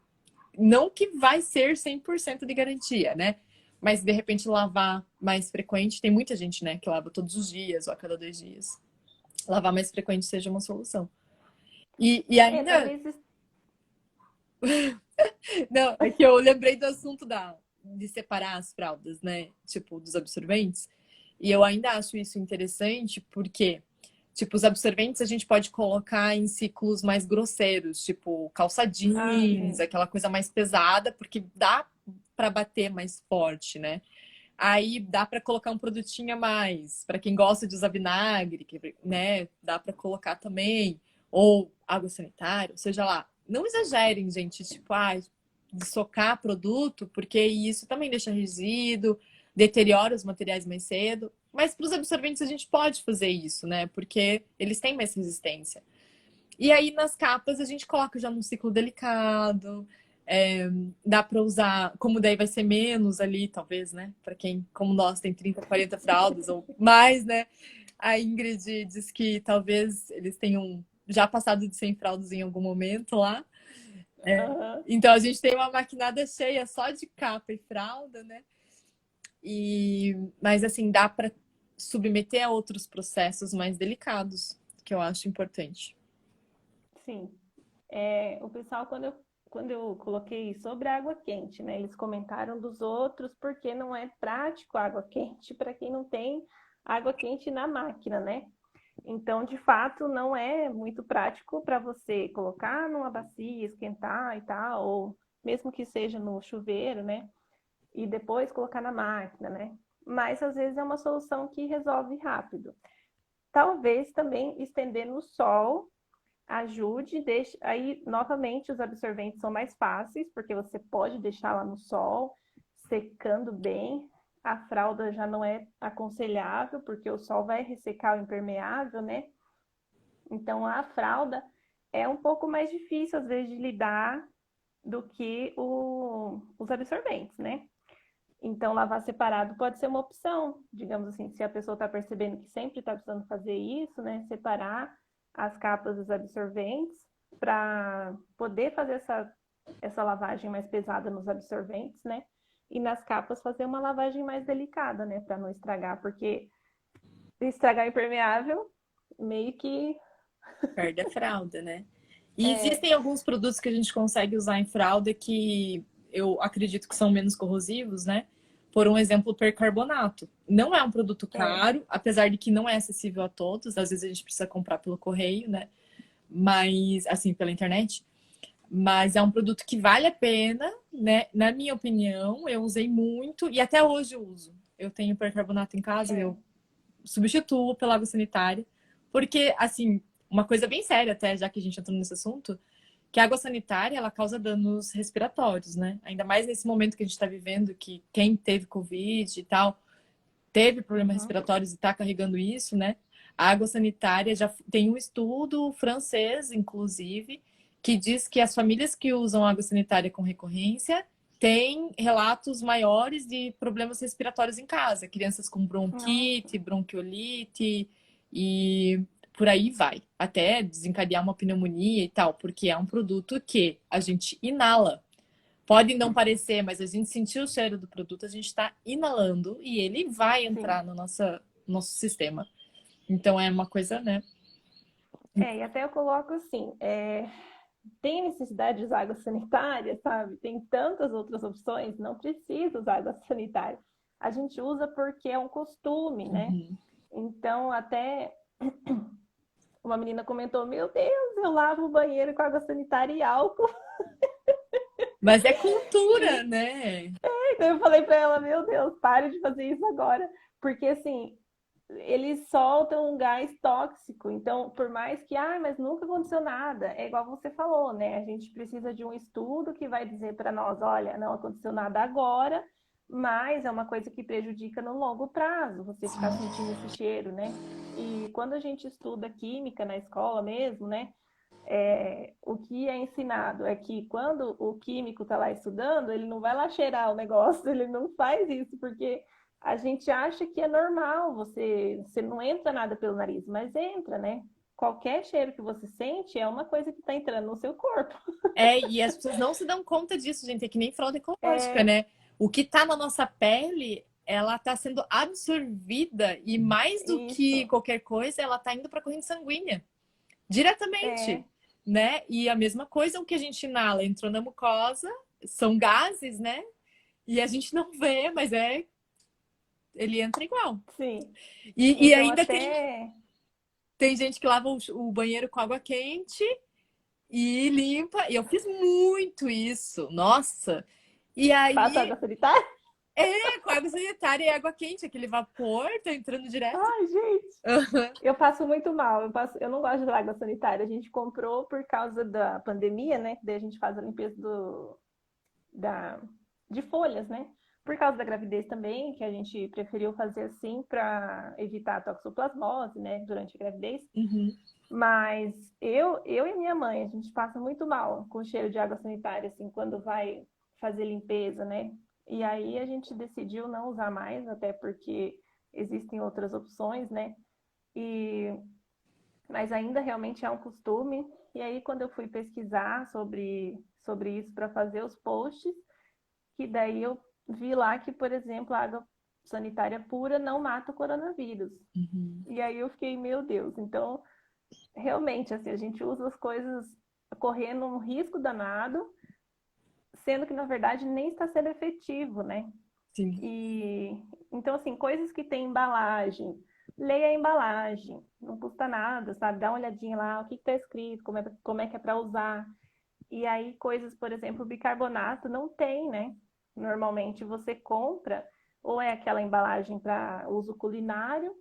Speaker 1: Não que vai ser 100% de garantia, né? Mas de repente lavar mais frequente, tem muita gente, né, que lava todos os dias ou a cada 2 dias. Lavar mais frequente seja uma solução. E ainda,
Speaker 2: Talvez.
Speaker 1: não, é que eu lembrei do assunto de separar as fraldas, né? Tipo, dos absorventes. E eu ainda acho isso interessante porque, tipo, os absorventes a gente pode colocar em ciclos mais grosseiros, tipo calça
Speaker 2: Ah,
Speaker 1: jeans,
Speaker 2: sim.
Speaker 1: aquela coisa mais pesada, porque dá para bater mais forte, né? Aí dá para colocar um produtinho a mais. Para quem gosta de usar vinagre, né? Dá para colocar também. Ou água sanitária, ou seja lá. Não exagerem, gente. Tipo, de socar produto, porque isso também deixa resíduo, deteriora os materiais mais cedo. Mas para os absorventes a gente pode fazer isso, né? Porque eles têm mais resistência. E aí nas capas a gente coloca já num ciclo delicado. Dá para usar, como daí vai ser menos ali, talvez, né? Para quem, como nós, tem 30, 40 fraldas ou mais, né? A Ingrid diz que talvez eles tenham já passado de 100 fraldas em algum momento lá.
Speaker 2: Aham.
Speaker 1: Então a gente tem uma maquinada cheia só de capa e fralda, né? Mas assim, dá para submeter a outros processos mais delicados, que eu acho importante.
Speaker 2: Sim. O pessoal, quando eu coloquei sobre a água quente, né? Eles comentaram dos outros porque não é prático a água quente para quem não tem água quente na máquina, né? Então, de fato, não é muito prático para você colocar numa bacia, esquentar e tal, ou mesmo que seja no chuveiro, né? E depois colocar na máquina, né? Mas às vezes é uma solução que resolve rápido. Talvez também estender no sol ajude, deixe... aí novamente os absorventes são mais fáceis, porque você pode deixar lá no sol, secando bem. A fralda já não é aconselhável, porque o sol vai ressecar o impermeável, né? Então a fralda é um pouco mais difícil, às vezes, de lidar do que os absorventes, né? Então, lavar separado pode ser uma opção, digamos assim, se a pessoa está percebendo que sempre está precisando fazer isso, né? Separar as capas dos absorventes para poder fazer essa lavagem mais pesada nos absorventes, né? E nas capas fazer uma lavagem mais delicada, né? Para não estragar, porque se estragar impermeável, meio que
Speaker 1: Perde a fralda, né? E
Speaker 2: É,
Speaker 1: existem alguns produtos que a gente consegue usar em fralda que eu acredito que são menos corrosivos, né? Por um exemplo, o percarbonato. Não é um produto
Speaker 2: é.
Speaker 1: caro, apesar de que não é acessível a todos. Às vezes a gente precisa comprar pelo correio, né? Mas, assim, pela internet. Mas é um produto que vale a pena, né? Na minha opinião, eu usei muito e até hoje eu uso. Eu tenho percarbonato em casa,
Speaker 2: É.
Speaker 1: eu substituo pela água sanitária. Porque, assim, uma coisa bem séria até, já que a gente entrou nesse assunto, que a água sanitária, ela causa danos respiratórios, né? Ainda mais nesse momento que a gente está vivendo, que quem teve Covid e tal, teve problemas
Speaker 2: Uhum.
Speaker 1: respiratórios e está carregando isso, né? A água sanitária já tem um estudo francês, inclusive, que diz que as famílias que usam água sanitária com recorrência têm relatos maiores de problemas respiratórios em casa, crianças com
Speaker 2: Nossa,
Speaker 1: bronquite, bronquiolite e por aí vai, até desencadear uma pneumonia e tal, porque é um produto que a gente inala. Pode não parecer, mas a gente sentiu o cheiro do produto, a gente está inalando e ele vai
Speaker 2: sim.
Speaker 1: entrar no nosso sistema. Então é uma coisa, né?
Speaker 2: É, e até eu coloco assim, tem necessidade de usar água sanitária, sabe? Tem tantas outras opções, não precisa usar água sanitária. A gente usa porque é um costume, né?
Speaker 1: Uhum.
Speaker 2: Então, até uma menina comentou: Meu Deus, eu lavo o banheiro com água sanitária e álcool.
Speaker 1: Mas é cultura,
Speaker 2: E
Speaker 1: né?
Speaker 2: então eu falei para ela: Meu Deus, pare de fazer isso agora. Porque assim, eles soltam um gás tóxico. Então, por mais que, mas nunca aconteceu nada, é igual você falou, né? A gente precisa de um estudo que vai dizer para nós: olha, não aconteceu nada agora, mas é uma coisa que prejudica no longo prazo, você ficar sentindo esse cheiro, né? E quando a gente estuda química na escola mesmo, né? O que é ensinado é que quando o químico está lá estudando, ele não vai lá cheirar o negócio, ele não faz isso, porque a gente acha que é normal, você não entra nada pelo nariz, mas entra, né? Qualquer cheiro que você sente é uma coisa que está entrando no seu corpo.
Speaker 1: É, e as pessoas não se dão conta disso, gente. É que nem fralda ecológica,
Speaker 2: É
Speaker 1: né? O que tá na nossa pele, ela tá sendo absorvida e mais do que
Speaker 2: isso,
Speaker 1: qualquer coisa, ela tá indo pra corrente sanguínea.
Speaker 2: é
Speaker 1: Diretamente, né? E a mesma coisa o que a gente inala entrou na mucosa, são gases, né? E a gente não vê, mas ele entra igual.
Speaker 2: sim.
Speaker 1: E
Speaker 2: Então
Speaker 1: ainda
Speaker 2: até
Speaker 1: tem gente que lava o banheiro com água quente e limpa. E eu fiz muito isso, nossa. E
Speaker 2: passa
Speaker 1: aí,
Speaker 2: água sanitária.
Speaker 1: com água sanitária e água quente, aquele vapor tá entrando direto.
Speaker 2: Ai, gente. Eu passo muito mal, eu não gosto de água sanitária. A gente comprou por causa da pandemia, né? Daí a gente faz a limpeza da, de folhas, né? Por causa da gravidez também, que a gente preferiu fazer assim para evitar a toxoplasmose, né? Durante a gravidez.
Speaker 1: Uhum.
Speaker 2: Mas eu e minha mãe, a gente passa muito mal com o cheiro de água sanitária, assim, quando vai fazer limpeza, né? E aí a gente decidiu não usar mais, até porque existem outras opções, né? E, mas ainda realmente é um costume. E aí, quando eu fui pesquisar sobre isso para fazer os posts, que daí eu vi lá que, por exemplo, a água sanitária pura não mata o coronavírus.
Speaker 1: Uhum.
Speaker 2: E aí eu fiquei, meu Deus, então realmente assim, a gente usa as coisas correndo um risco danado, sendo que na verdade nem está sendo efetivo, né?
Speaker 1: Sim.
Speaker 2: E então, assim, coisas que tem embalagem, leia a embalagem, não custa nada, sabe? Dá uma olhadinha lá, o que está escrito, como é que é para usar. E aí, coisas, por exemplo, bicarbonato não tem, né? Normalmente você compra, ou é aquela embalagem para uso culinário,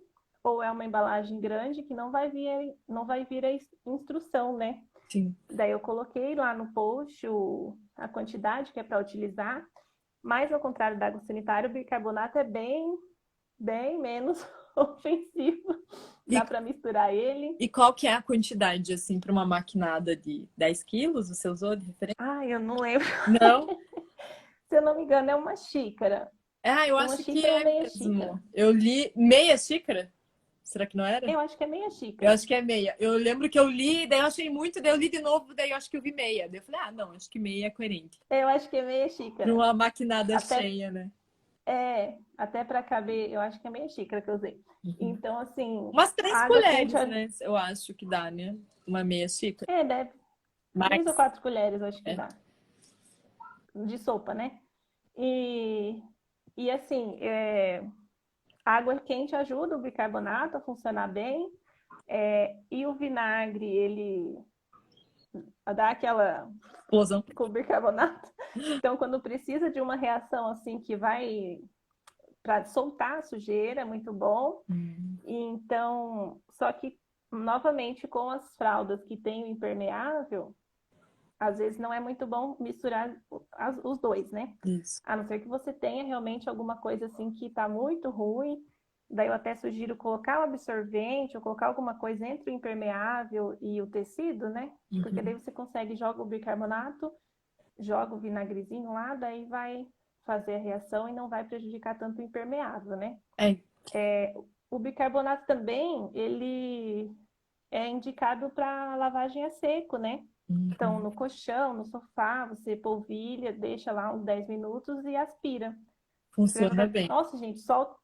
Speaker 2: ou é uma embalagem grande que não vai vir a instrução, né?
Speaker 1: Sim.
Speaker 2: Daí eu coloquei lá no post a quantidade que é para utilizar, mas ao contrário da água sanitária, o bicarbonato é bem, bem menos ofensivo.
Speaker 1: E,
Speaker 2: Dá para misturar ele.
Speaker 1: e qual que é a quantidade, assim, para uma maquinada de 10 quilos? Você usou de referência?
Speaker 2: Eu não lembro.
Speaker 1: Não?
Speaker 2: Se eu não me engano, é uma xícara.
Speaker 1: Ah, eu
Speaker 2: Uma
Speaker 1: acho que
Speaker 2: xícara ou
Speaker 1: é
Speaker 2: meia
Speaker 1: mesmo.
Speaker 2: xícara?
Speaker 1: Eu li meia xícara? Será que não era?
Speaker 2: Eu acho que é meia
Speaker 1: Eu
Speaker 2: xícara.
Speaker 1: acho que é meia. Eu lembro que eu li, daí eu achei muito, daí eu li de novo, daí eu acho que eu vi meia. Daí eu falei, ah, não, acho que meia é coerente.
Speaker 2: Eu acho que é meia
Speaker 1: Para
Speaker 2: xícara.
Speaker 1: uma maquinada
Speaker 2: Até,
Speaker 1: cheia, né?
Speaker 2: até para caber, eu acho que é meia xícara que eu usei.
Speaker 1: Uhum.
Speaker 2: Então, assim,
Speaker 1: Umas três
Speaker 2: água quente,
Speaker 1: colheres, né? Eu acho que dá, né? Uma meia xícara.
Speaker 2: deve 3 ou
Speaker 1: Max.
Speaker 2: 4 colheres, acho que
Speaker 1: É.
Speaker 2: dá, de sopa, né? E, e assim, água quente ajuda o bicarbonato a funcionar bem, e o vinagre, ele dá aquela
Speaker 1: Explosão.
Speaker 2: com o bicarbonato. Então, quando precisa de uma reação assim que vai para soltar a sujeira, é muito bom.
Speaker 1: Hum.
Speaker 2: Então, só que novamente com as fraldas que tem o impermeável, às vezes não é muito bom misturar os dois, né?
Speaker 1: Isso.
Speaker 2: A não ser que você tenha realmente alguma coisa assim que está muito ruim. Daí eu até sugiro colocar o absorvente ou colocar alguma coisa entre o impermeável e o tecido, né? Porque daí
Speaker 1: Uhum.
Speaker 2: você consegue joga o bicarbonato, joga o vinagrezinho lá, daí vai fazer a reação e não vai prejudicar tanto o impermeável, né?
Speaker 1: É.
Speaker 2: O bicarbonato também, ele é indicado para lavagem a seco, né? Então,
Speaker 1: Uhum.
Speaker 2: no colchão, no sofá, você polvilha, deixa lá uns 10 minutos e aspira. Você vai
Speaker 1: Funciona
Speaker 2: notar,
Speaker 1: bem.
Speaker 2: nossa, gente, só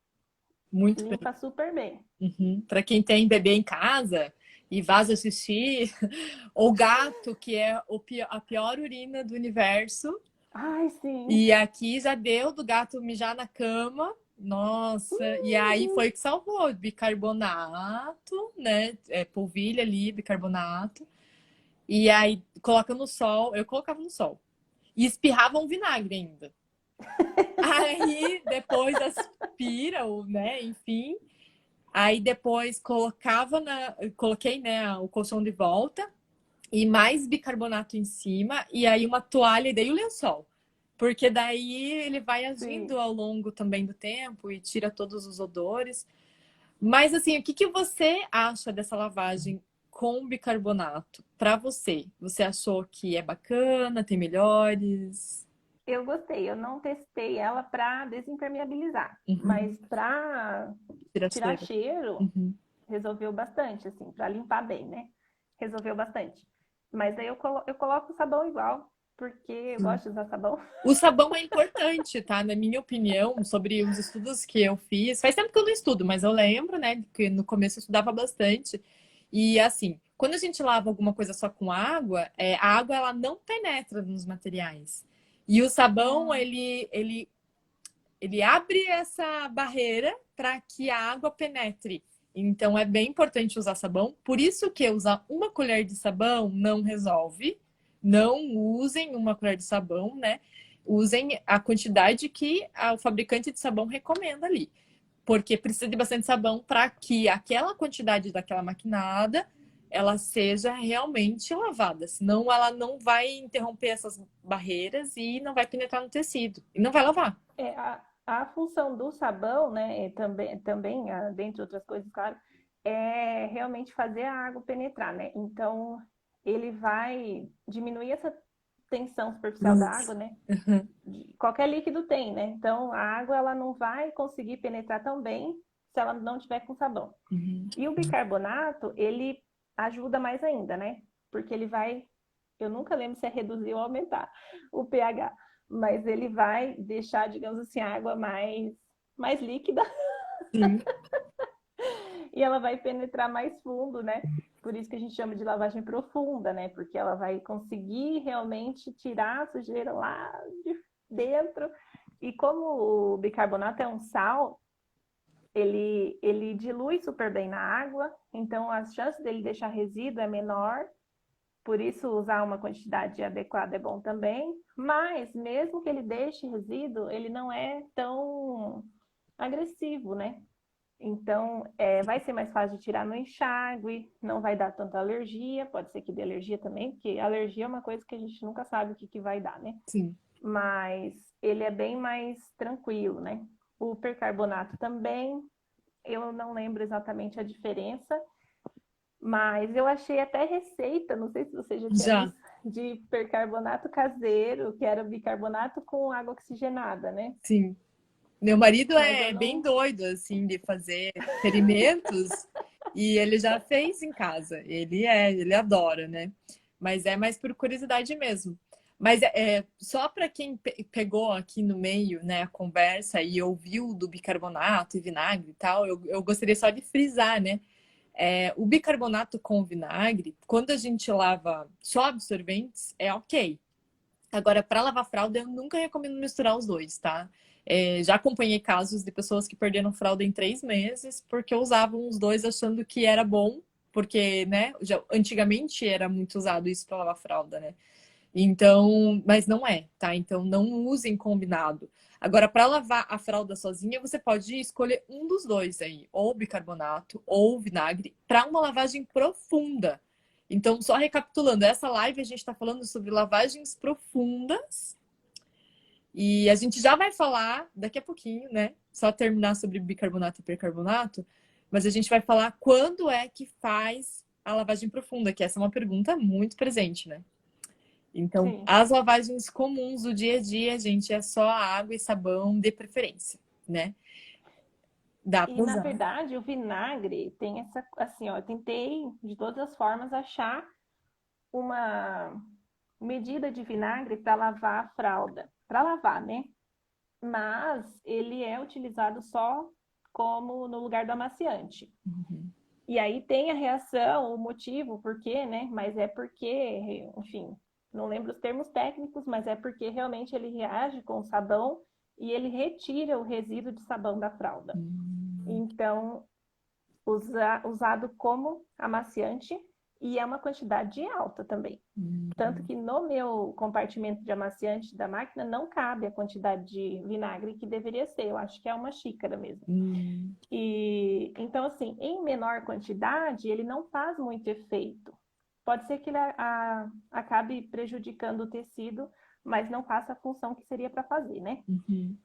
Speaker 1: Muito bem.
Speaker 2: limpa super bem.
Speaker 1: Uhum. Para quem tem bebê em casa e vaza xixi, ou gato, que é a pior urina do universo.
Speaker 2: Ai, sim.
Speaker 1: E aqui já deu do gato mijar na cama. Nossa, e aí
Speaker 2: Deus.
Speaker 1: foi que salvou bicarbonato, né? Polvilha ali, bicarbonato. E aí coloca no sol, eu colocava no sol. E espirrava um vinagre ainda. Aí depois aspira, né? Enfim. Aí depois coloquei, né, o colchão de volta e mais bicarbonato em cima e aí uma toalha e dei o lençol. Porque daí ele vai
Speaker 2: Sim.
Speaker 1: agindo ao longo também do tempo e tira todos os odores. Mas assim, o que que você acha dessa lavagem com bicarbonato para você? Você achou que é bacana, tem melhores?
Speaker 2: Eu gostei. Eu não testei ela para desimpermeabilizar,
Speaker 1: Uhum.
Speaker 2: mas para
Speaker 1: Tira
Speaker 2: tirar
Speaker 1: cheiro.
Speaker 2: cheiro,
Speaker 1: Uhum.
Speaker 2: resolveu bastante, assim, para limpar bem, né? Resolveu bastante. Mas aí eu coloco o sabão igual, porque eu
Speaker 1: Sim.
Speaker 2: gosto de usar sabão.
Speaker 1: O sabão é importante, tá? Na minha opinião, sobre os estudos que eu fiz. Faz tempo que eu não estudo, mas eu lembro, né, que no começo eu estudava bastante. E assim, quando a gente lava alguma coisa só com água, a água ela não penetra nos materiais. E o sabão,
Speaker 2: Hum,
Speaker 1: ele abre essa barreira para que a água penetre. Então é bem importante usar sabão. Por isso que usar uma colher de sabão não resolve. Não usem uma colher de sabão, né? Usem a quantidade que o fabricante de sabão recomenda ali. Porque precisa de bastante sabão para que aquela quantidade daquela maquinada ela seja realmente lavada. Senão ela não vai interromper essas barreiras e não vai penetrar no tecido. E não vai lavar.
Speaker 2: a função do sabão, né, também dentre outras coisas, claro, é realmente fazer a água penetrar, né? Então, ele vai diminuir essa tensão superficial da água,
Speaker 1: Isso.
Speaker 2: né? Qualquer líquido tem, né? Então, a água ela não vai conseguir penetrar tão bem se ela não tiver com sabão.
Speaker 1: Uhum.
Speaker 2: E o bicarbonato, ele ajuda mais ainda, né? Porque ele vai, eu nunca lembro se é reduzir ou aumentar o pH, mas ele vai deixar, digamos assim, a água mais líquida
Speaker 1: Sim.
Speaker 2: e ela vai penetrar mais fundo, né? Por isso que a gente chama de lavagem profunda, né? Porque ela vai conseguir realmente tirar a sujeira lá de dentro. E como o bicarbonato é um sal, ele dilui super bem na água, então as chances dele deixar resíduo é menor, por isso usar uma quantidade adequada é bom também, mas mesmo que ele deixe resíduo, ele não é tão agressivo, né? Então, vai ser mais fácil de tirar no enxágue, não vai dar tanta alergia, pode ser que dê alergia também, porque alergia é uma coisa que a gente nunca sabe o que vai dar, né?
Speaker 1: Sim.
Speaker 2: Mas ele é bem mais tranquilo, né? O percarbonato também, eu não lembro exatamente a diferença, mas eu achei até receita, não sei se você já tinha
Speaker 1: Já,
Speaker 2: visto, de percarbonato caseiro, que era bicarbonato com água oxigenada, né?
Speaker 1: sim. Meu marido
Speaker 2: Mas eu
Speaker 1: é bem
Speaker 2: não.
Speaker 1: doido, assim, de fazer experimentos e ele já fez em casa. Ele adora, né? Mas é mais por curiosidade mesmo. Mas só para quem pegou aqui no meio, né, a conversa e ouviu do bicarbonato e vinagre e tal, eu gostaria só de frisar, né? O bicarbonato com vinagre, quando a gente lava só absorventes, é ok. Agora, para lavar fralda, eu nunca recomendo misturar os dois, tá? Já acompanhei casos de pessoas que perderam fralda em 3 meses porque usavam os dois achando que era bom, porque, né, antigamente era muito usado isso para lavar fralda, né? Então, mas não é, tá? Então não usem combinado. Agora, para lavar a fralda sozinha, você pode escolher um dos dois aí, ou bicarbonato ou vinagre, para uma lavagem profunda. Então, só recapitulando, essa live a gente está falando sobre lavagens profundas e a gente já vai falar daqui a pouquinho, né? Só terminar sobre bicarbonato e percarbonato, mas a gente vai falar quando é que faz a lavagem profunda, que essa é uma pergunta muito presente, né? Então,
Speaker 2: Sim.
Speaker 1: as lavagens comuns do dia a dia, gente, é só água e sabão de preferência, né? Dá
Speaker 2: E
Speaker 1: pra
Speaker 2: na
Speaker 1: usar.
Speaker 2: verdade, o vinagre tem essa, assim, ó, eu tentei de todas as formas achar uma medida de vinagre para lavar a fralda, para lavar, né? Mas ele é utilizado só como no lugar do amaciante.
Speaker 1: Uhum.
Speaker 2: E aí tem a reação, o motivo, por quê, né? Mas é porque, enfim, não lembro os termos técnicos, mas é porque realmente ele reage com o sabão e ele retira o resíduo de sabão da fralda.
Speaker 1: Hum,
Speaker 2: Então, usado como amaciante e é uma quantidade alta também. Tanto
Speaker 1: hum,
Speaker 2: que no meu compartimento de amaciante da máquina não cabe a quantidade de vinagre que deveria ser. Eu acho que é uma xícara mesmo.
Speaker 1: hum,
Speaker 2: E então, assim, em menor quantidade, ele não faz muito efeito. Pode ser que ele acabe prejudicando o tecido, mas não faça a função que seria para fazer, né?
Speaker 1: uhum,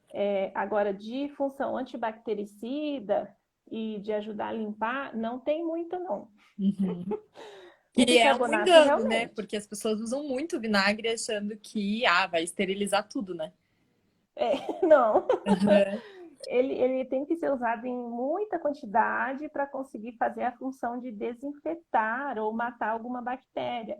Speaker 2: Agora, de função antibactericida e de ajudar a limpar, não tem muito, não.
Speaker 1: uhum.
Speaker 2: O
Speaker 1: Que é um
Speaker 2: bicarbonato,
Speaker 1: engano, né?
Speaker 2: realmente.
Speaker 1: Porque as pessoas usam muito vinagre achando que vai esterilizar tudo, né?
Speaker 2: É, não.
Speaker 1: Uhum,
Speaker 2: Ele tem que ser usado em muita quantidade para conseguir fazer a função de desinfetar ou matar alguma bactéria.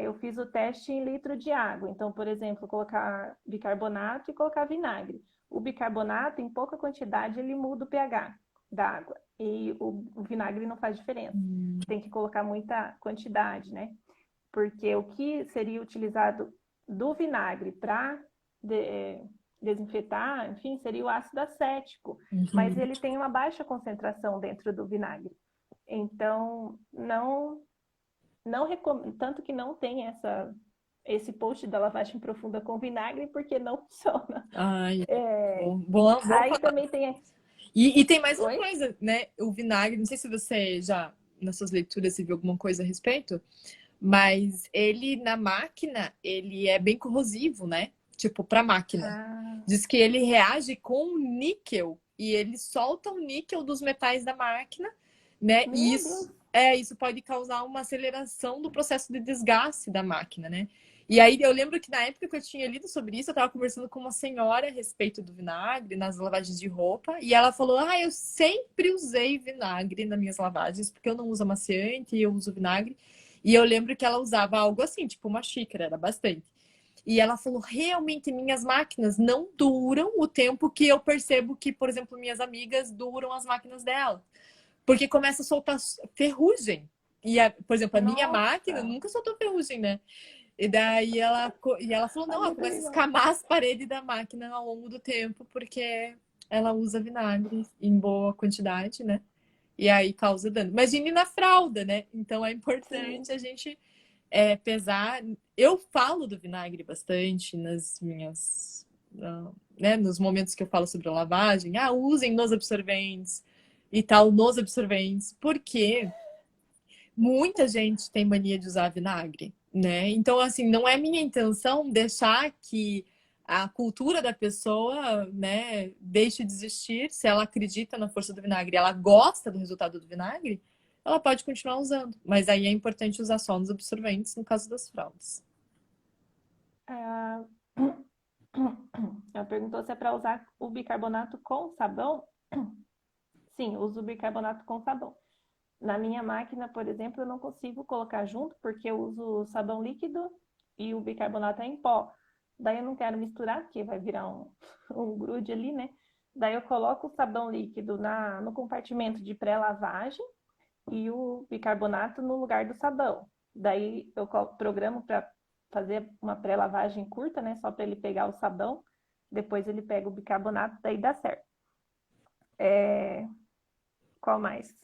Speaker 2: Eu fiz o teste em litro de água. Então, por exemplo, colocar bicarbonato e colocar vinagre. O bicarbonato, em pouca quantidade, ele muda o pH da água. E o vinagre não faz diferença.
Speaker 1: hum,
Speaker 2: Tem que colocar muita quantidade, né? Porque o que seria utilizado do vinagre para desinfetar, enfim, seria o ácido acético. Mas
Speaker 1: uhum.
Speaker 2: ele tem uma baixa concentração dentro do vinagre. Então, não recomendo, tanto que não tem esse post da lavagem profunda com vinagre, porque não funciona.
Speaker 1: Ai,
Speaker 2: É,
Speaker 1: bom
Speaker 2: aí
Speaker 1: falar.
Speaker 2: também tem.
Speaker 1: E tem mais uma
Speaker 2: Oi?
Speaker 1: coisa, né? O vinagre, não sei se você já, nas suas leituras, você viu alguma coisa a respeito, mas ele na máquina, ele é bem corrosivo, né? Tipo, para máquina.
Speaker 2: Ah,
Speaker 1: Diz que ele reage com o níquel e ele solta o níquel dos metais da máquina, né? E
Speaker 2: meu Deus.
Speaker 1: isso pode causar uma aceleração do processo de desgaste da máquina, né? E aí eu lembro que na época que eu tinha lido sobre isso, eu estava conversando com uma senhora a respeito do vinagre nas lavagens de roupa, e ela falou: "Ah, eu sempre usei vinagre nas minhas lavagens, porque eu não uso amaciante e eu uso vinagre". E eu lembro que ela usava algo assim, tipo uma xícara, era bastante. E ela falou: realmente, minhas máquinas não duram o tempo que eu percebo que, por exemplo, minhas amigas duram as máquinas dela. Porque começa a soltar ferrugem. Por exemplo, a minha máquina
Speaker 2: Nossa.
Speaker 1: nunca soltou ferrugem, né? E ela falou:
Speaker 2: A
Speaker 1: não, ela
Speaker 2: minha
Speaker 1: começa a
Speaker 2: também não.
Speaker 1: escamar as paredes da máquina ao longo do tempo, porque ela usa vinagre em boa quantidade, né? E aí causa dano. Imagine na fralda, né? Então é
Speaker 2: Sim.
Speaker 1: importante a gente pesar. Eu falo do vinagre bastante nas minhas. Né, nos momentos que eu falo sobre a lavagem. Usem nos absorventes e tal, nos absorventes, porque muita gente tem mania de usar vinagre, né? Então, assim, não é minha intenção deixar que a cultura da pessoa, né, deixe de existir. Se ela acredita na força do vinagre, ela gosta do resultado do vinagre, ela pode continuar usando. Mas aí é importante usar só nos absorventes, no caso das fraldas.
Speaker 2: Ah, ela perguntou se é para usar o bicarbonato com sabão. Sim, uso bicarbonato com sabão. Na minha máquina, por exemplo, eu não consigo colocar junto porque eu uso sabão líquido e o bicarbonato é em pó. Daí eu não quero misturar, porque vai virar um grude ali, né? Daí eu coloco o sabão líquido no compartimento de pré-lavagem e o bicarbonato no lugar do sabão. Daí eu programo para fazer uma pré-lavagem curta, né? Só para ele pegar o sabão. Depois ele pega o bicarbonato, daí dá certo. Qual mais?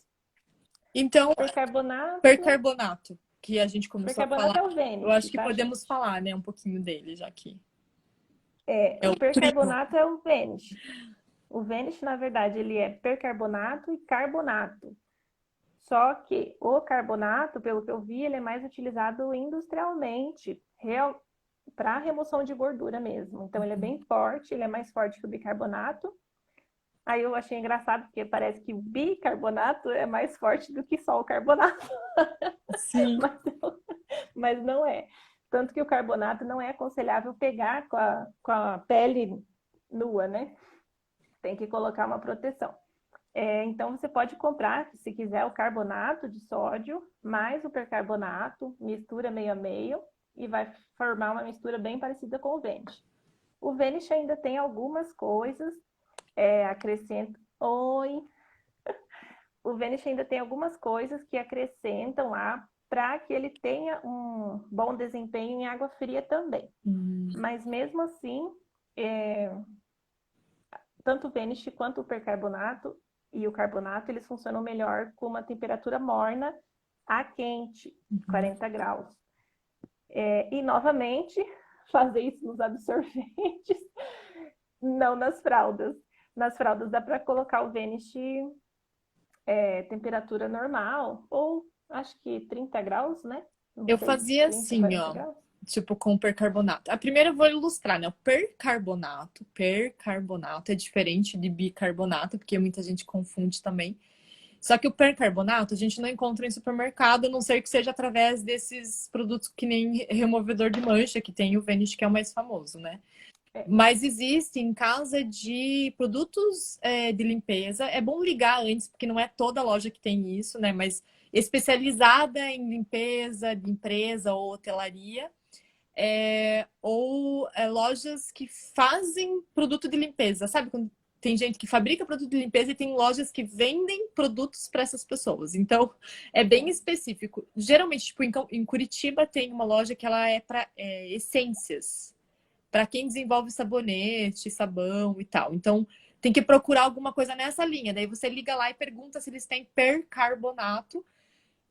Speaker 1: Então,
Speaker 2: Percarbonato.
Speaker 1: percarbonato, que a gente começou a
Speaker 2: Percarbonato
Speaker 1: falar,
Speaker 2: é o
Speaker 1: eu acho
Speaker 2: Vanish,
Speaker 1: que
Speaker 2: tá,
Speaker 1: podemos
Speaker 2: gente?
Speaker 1: falar, né, um pouquinho dele, já que é
Speaker 2: O
Speaker 1: o primo.
Speaker 2: percarbonato é o Vanish. O Vanish, na verdade, ele é percarbonato e carbonato. Só que o carbonato, pelo que eu vi, ele é mais utilizado industrialmente, para remoção de gordura mesmo. Então, ele é bem forte, ele é mais forte que o bicarbonato. Aí eu achei engraçado, porque parece que o bicarbonato é mais forte do que só o carbonato.
Speaker 1: Sim.
Speaker 2: Mas não é. Tanto que o carbonato não é aconselhável pegar com a pele nua, né? Tem que colocar uma proteção. Então, você pode comprar, se quiser, o carbonato de sódio mais o percarbonato, mistura meio a meio e vai formar uma mistura bem parecida com o Vanish. O Vanish ainda tem algumas coisas, acrescenta... Oi! O Vanish ainda tem algumas coisas que acrescentam lá para que ele tenha um bom desempenho em água fria também. Mas mesmo assim, tanto o Vanish quanto o percarbonato e o carbonato, eles funcionam melhor com uma temperatura morna a quente, 40 graus. E, novamente, fazer isso nos absorventes, não nas fraldas. Nas fraldas dá para colocar o Vanish temperatura normal, ou acho que 30 graus, né? Não
Speaker 1: Eu
Speaker 2: sei,
Speaker 1: fazia
Speaker 2: 30,
Speaker 1: assim,
Speaker 2: 40
Speaker 1: ó,
Speaker 2: graus.
Speaker 1: tipo com percarbonato. A primeira eu vou ilustrar, né? O percarbonato é diferente de bicarbonato, porque muita gente confunde também. Só que o percarbonato a gente não encontra em supermercado, a não ser que seja através desses produtos que nem removedor de mancha, que tem o Vanish, que é o mais famoso, né?
Speaker 2: É.
Speaker 1: Mas existe em casa de produtos de limpeza. É bom ligar antes, porque não é toda loja que tem isso, né? Mas especializada em limpeza de empresa ou hotelaria. Ou lojas que fazem produto de limpeza. Sabe quando tem gente que fabrica produto de limpeza e tem lojas que vendem produtos para essas pessoas. Então, é bem específico. Geralmente, tipo, em Curitiba tem uma loja que ela é para essências para quem desenvolve sabonete, sabão e tal. Então, tem que procurar alguma coisa nessa linha. Daí você liga lá e pergunta se eles têm percarbonato.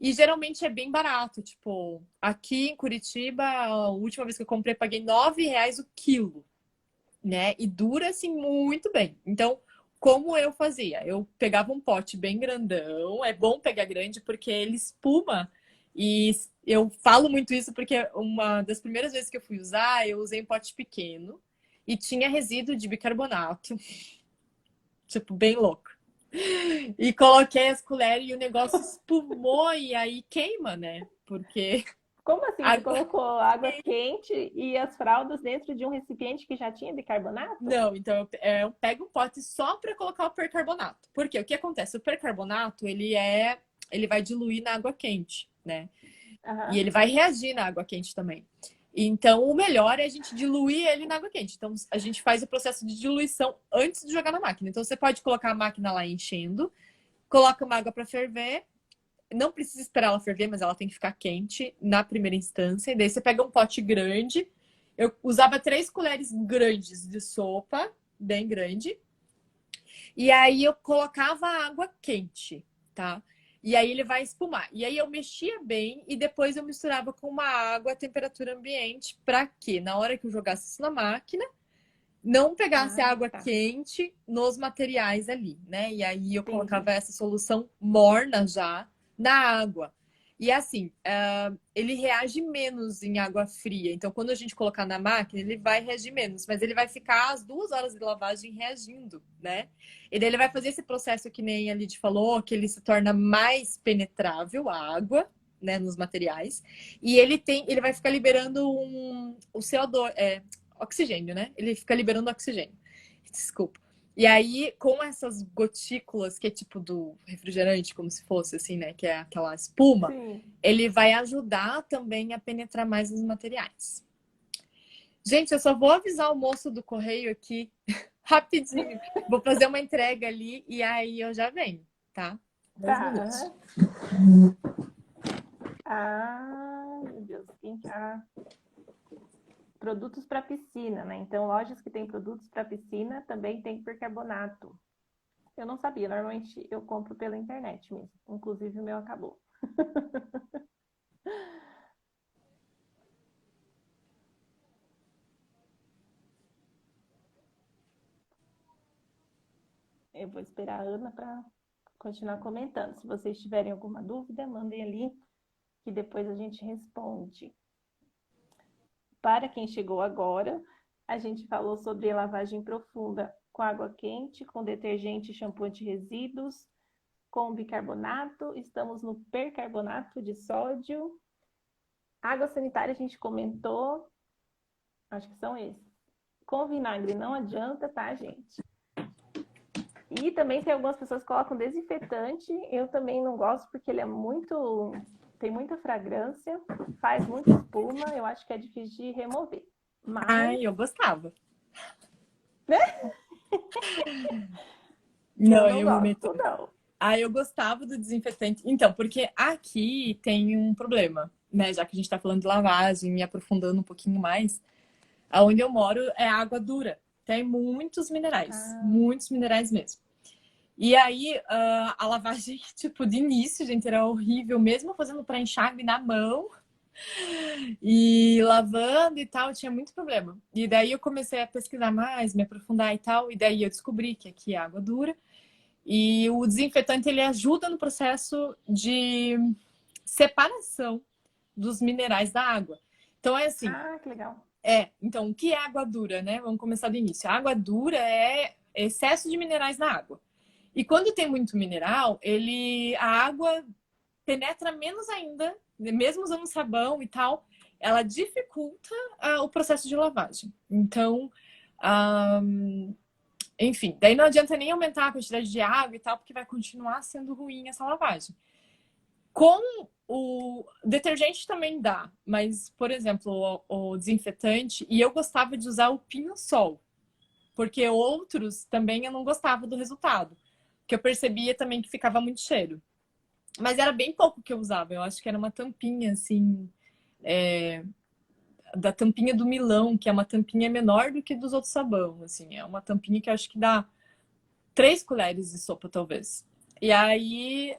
Speaker 1: E geralmente é bem barato. Tipo, aqui em Curitiba, a última vez que eu comprei, paguei R$ 9 o quilo, né? E dura assim muito bem. Então, como eu fazia? Eu pegava um pote bem grandão. É bom pegar grande porque ele espuma. E eu falo muito isso porque uma das primeiras vezes que eu fui usar, eu usei um pote pequeno e tinha resíduo de bicarbonato, tipo, bem louco. E coloquei as colheres e o negócio espumou e aí queima, né? Porque
Speaker 2: Como assim? Você
Speaker 1: água.
Speaker 2: colocou água quente e as fraldas dentro de um recipiente que já tinha bicarbonato?
Speaker 1: Não, então eu pego um pote só para colocar o percarbonato. Porque o que acontece? O percarbonato, ele vai diluir na água quente, né? E
Speaker 2: Aham.
Speaker 1: ele vai reagir na água quente também. Então, o melhor é a gente diluir ele na água quente. Então, a gente faz o processo de diluição antes de jogar na máquina. Então, você pode colocar a máquina lá enchendo, coloca uma água para ferver. Não precisa esperar ela ferver, mas ela tem que ficar quente na primeira instância. E daí você pega um pote grande. Eu usava 3 colheres grandes de sopa, bem grande. E aí eu colocava a água quente, tá? E aí ele vai espumar. E aí eu mexia bem e depois eu misturava com uma água a temperatura ambiente para que na hora que eu jogasse isso na máquina, não pegasse
Speaker 2: Ah,
Speaker 1: água
Speaker 2: tá.
Speaker 1: quente nos materiais ali, né? E aí eu
Speaker 2: Entendi.
Speaker 1: colocava essa solução morna já na água. E assim, ele reage menos em água fria. Então, quando a gente colocar na máquina, ele vai reagir menos, mas ele vai ficar as 2 horas de lavagem reagindo, né? E daí ele vai fazer esse processo que nem a Lid falou, que ele se torna mais penetrável a água, né, nos materiais. E ele vai ficar liberando o CO2, oxigênio, né? Ele fica liberando oxigênio. Desculpa. E aí, com essas gotículas, que é tipo do refrigerante, como se fosse assim, né? Que é aquela espuma,
Speaker 2: Sim.
Speaker 1: ele vai ajudar também a penetrar mais nos materiais. Gente, eu só vou avisar o moço do correio aqui rapidinho. Vou fazer uma entrega ali e aí eu já venho, tá? 2 minutos.
Speaker 2: Tá. Ah, meu Deus. Produtos para piscina, né? Então, lojas que têm produtos para piscina também tem percarbonato. Eu não sabia, normalmente eu compro pela internet mesmo. Inclusive o meu acabou. Eu vou esperar a Ana para continuar comentando. Se vocês tiverem alguma dúvida, mandem ali que depois a gente responde. Para quem chegou agora, a gente falou sobre lavagem profunda com água quente, com detergente e shampoo anti-resíduos, com bicarbonato, estamos no percarbonato de sódio. Água sanitária a gente comentou, acho que são esses. Com vinagre não adianta, tá, gente? E também tem algumas pessoas que colocam desinfetante. Eu também não gosto porque ele é muito. Tem muita fragrância, faz muita espuma. Eu acho que é difícil de remover. Mas.
Speaker 1: Ai, eu gostava.
Speaker 2: Né? Eu
Speaker 1: Não,
Speaker 2: não
Speaker 1: eu me
Speaker 2: gosto,
Speaker 1: meto.
Speaker 2: não.
Speaker 1: Ah, eu gostava do desinfetante. Então, porque aqui tem um problema, né? Já que a gente tá falando de lavagem, me aprofundando um pouquinho mais. Aonde eu moro é água dura. Tem
Speaker 2: Ah,
Speaker 1: muitos minerais mesmo. E aí, a lavagem, tipo, de início, gente, era horrível, mesmo fazendo para enxágue na mão e lavando e tal, tinha muito problema. E daí eu comecei a pesquisar mais, me aprofundar e tal, e daí eu descobri que aqui é água dura. E o desinfetante, ele ajuda no processo de separação dos minerais da água. Então, é assim,
Speaker 2: que legal.
Speaker 1: então, o que é água dura, né? Vamos começar do início. A água dura é excesso de minerais na água. E quando tem muito mineral, a água penetra menos ainda, mesmo usando sabão e tal, ela dificulta o processo de lavagem. Então, enfim, daí não adianta nem aumentar a quantidade de água e tal, porque vai continuar sendo ruim essa lavagem. Com o detergente também dá, mas, por exemplo, o desinfetante, e eu gostava de usar o Pinho-Sol, porque outros também eu não gostava do resultado, que eu percebia também que ficava muito cheiro. Mas era bem pouco que eu usava, eu acho que era uma tampinha, assim, da tampinha do Milão, que é uma tampinha menor do que dos outros sabão, assim, é uma tampinha que eu acho que dá 3 colheres de sopa, talvez. E aí,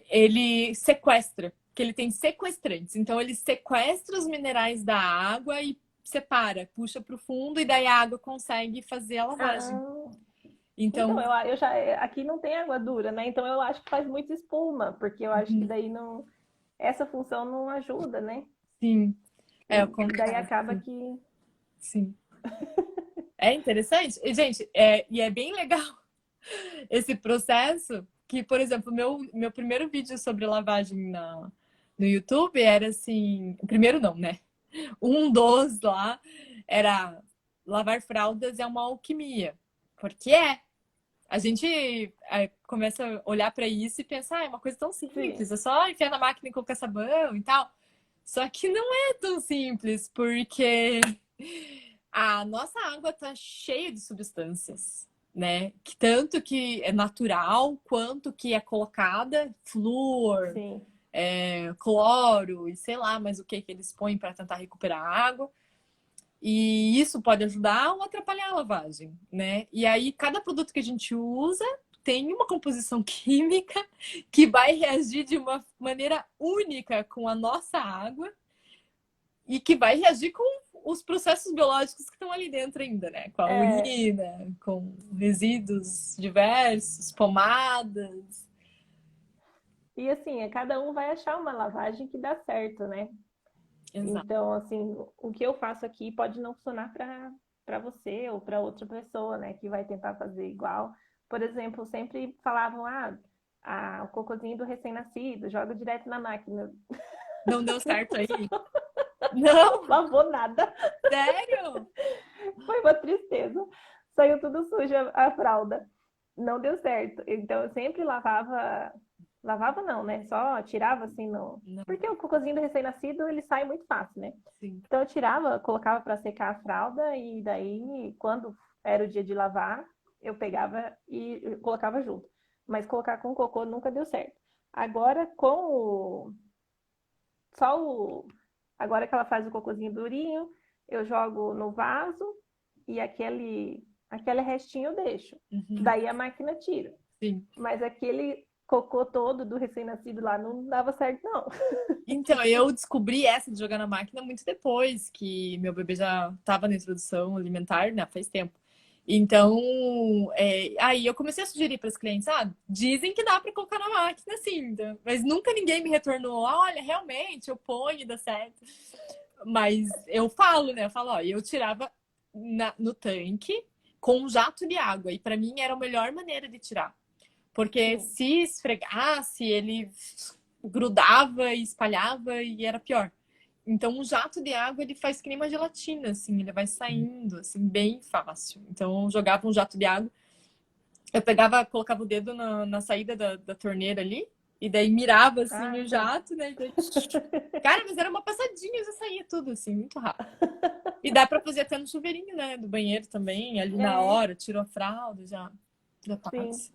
Speaker 1: ele sequestra, que ele tem sequestrantes. Então ele sequestra os minerais da água e separa, puxa para o fundo e daí a água consegue fazer a lavagem.
Speaker 2: Ah, então,
Speaker 1: Então,
Speaker 2: eu já. Aqui não tem água dura, né? Então eu acho que faz muita espuma, porque eu acho que daí não. Essa função não ajuda, né?
Speaker 1: sim, eu
Speaker 2: E daí
Speaker 1: concordo.
Speaker 2: acaba que.
Speaker 1: Sim. É interessante. E, gente, e é bem legal esse processo que, por exemplo, meu primeiro vídeo sobre lavagem no YouTube era assim. O primeiro não, né? Um dos lá era lavar fraldas é uma alquimia. Porque a gente começa a olhar para isso e pensar, é uma coisa tão
Speaker 2: Sim.
Speaker 1: simples, é só enfiar na máquina e colocar sabão e tal. Só que não é tão simples, porque a nossa água tá cheia de substâncias, né? Que tanto que é natural, quanto que é colocada, flúor,
Speaker 2: Sim.
Speaker 1: cloro e sei lá mais o que eles põem para tentar recuperar a água. E isso pode ajudar ou atrapalhar a lavagem, né? E aí, cada produto que a gente usa tem uma composição química que vai reagir de uma maneira única com a nossa água e que vai reagir com os processos biológicos que estão ali dentro ainda, né? Com a
Speaker 2: É,
Speaker 1: urina, com resíduos diversos, pomadas.
Speaker 2: e assim, cada um vai achar uma lavagem que dá certo, né?
Speaker 1: Exato.
Speaker 2: Então, assim, o que eu faço aqui pode não funcionar para você ou para outra pessoa, né, que vai tentar fazer igual. Por exemplo, sempre falavam, o cocôzinho do recém-nascido, joga direto na máquina.
Speaker 1: Não deu
Speaker 2: Não
Speaker 1: certo aí?
Speaker 2: funcionou, não
Speaker 1: Não?
Speaker 2: lavou nada.
Speaker 1: Sério?
Speaker 2: Foi uma tristeza. Saiu tudo suja a fralda. Não deu certo. Então, eu sempre lavava lavava não, né? Só tirava assim no...
Speaker 1: Não,
Speaker 2: Porque o cocôzinho do recém-nascido, ele sai muito fácil, né?
Speaker 1: sim.
Speaker 2: Então eu tirava, colocava para secar a fralda e daí, quando era o dia de lavar, eu pegava e colocava junto. Mas colocar com cocô nunca deu certo. Agora, só o... Agora que ela faz o cocôzinho durinho, eu jogo no vaso e aquele restinho eu deixo.
Speaker 1: Uhum,
Speaker 2: Daí a máquina tira.
Speaker 1: sim.
Speaker 2: Mas aquele cocô todo do recém-nascido lá não dava certo, não.
Speaker 1: Então, eu descobri essa de jogar na máquina muito depois que meu bebê já estava na introdução alimentar, né? Faz tempo. Então, aí eu comecei a sugerir para os clientes, dizem que dá para colocar na máquina, sim, então, mas nunca ninguém me retornou, olha, realmente, eu ponho e dá certo. Mas eu falo, né? Eu falo, ó, eu tirava no tanque com um jato de água, e para mim era a melhor maneira de tirar. Porque
Speaker 2: Sim,
Speaker 1: se esfregasse, ele grudava e espalhava e era pior. Então, um jato de água, ele faz que nem uma gelatina, assim, ele vai saindo, assim, bem fácil. Então, eu jogava um jato de água, eu pegava, colocava o dedo na saída da torneira ali, e daí mirava, assim,
Speaker 2: ah,
Speaker 1: o
Speaker 2: sei.
Speaker 1: jato, né? E daí... Cara, mas era uma passadinha, já saía tudo, assim, muito rápido. E dá pra fazer até no chuveirinho, né? Do banheiro também, ali na
Speaker 2: É,
Speaker 1: hora, tirou a fralda, já
Speaker 2: sim.
Speaker 1: faz.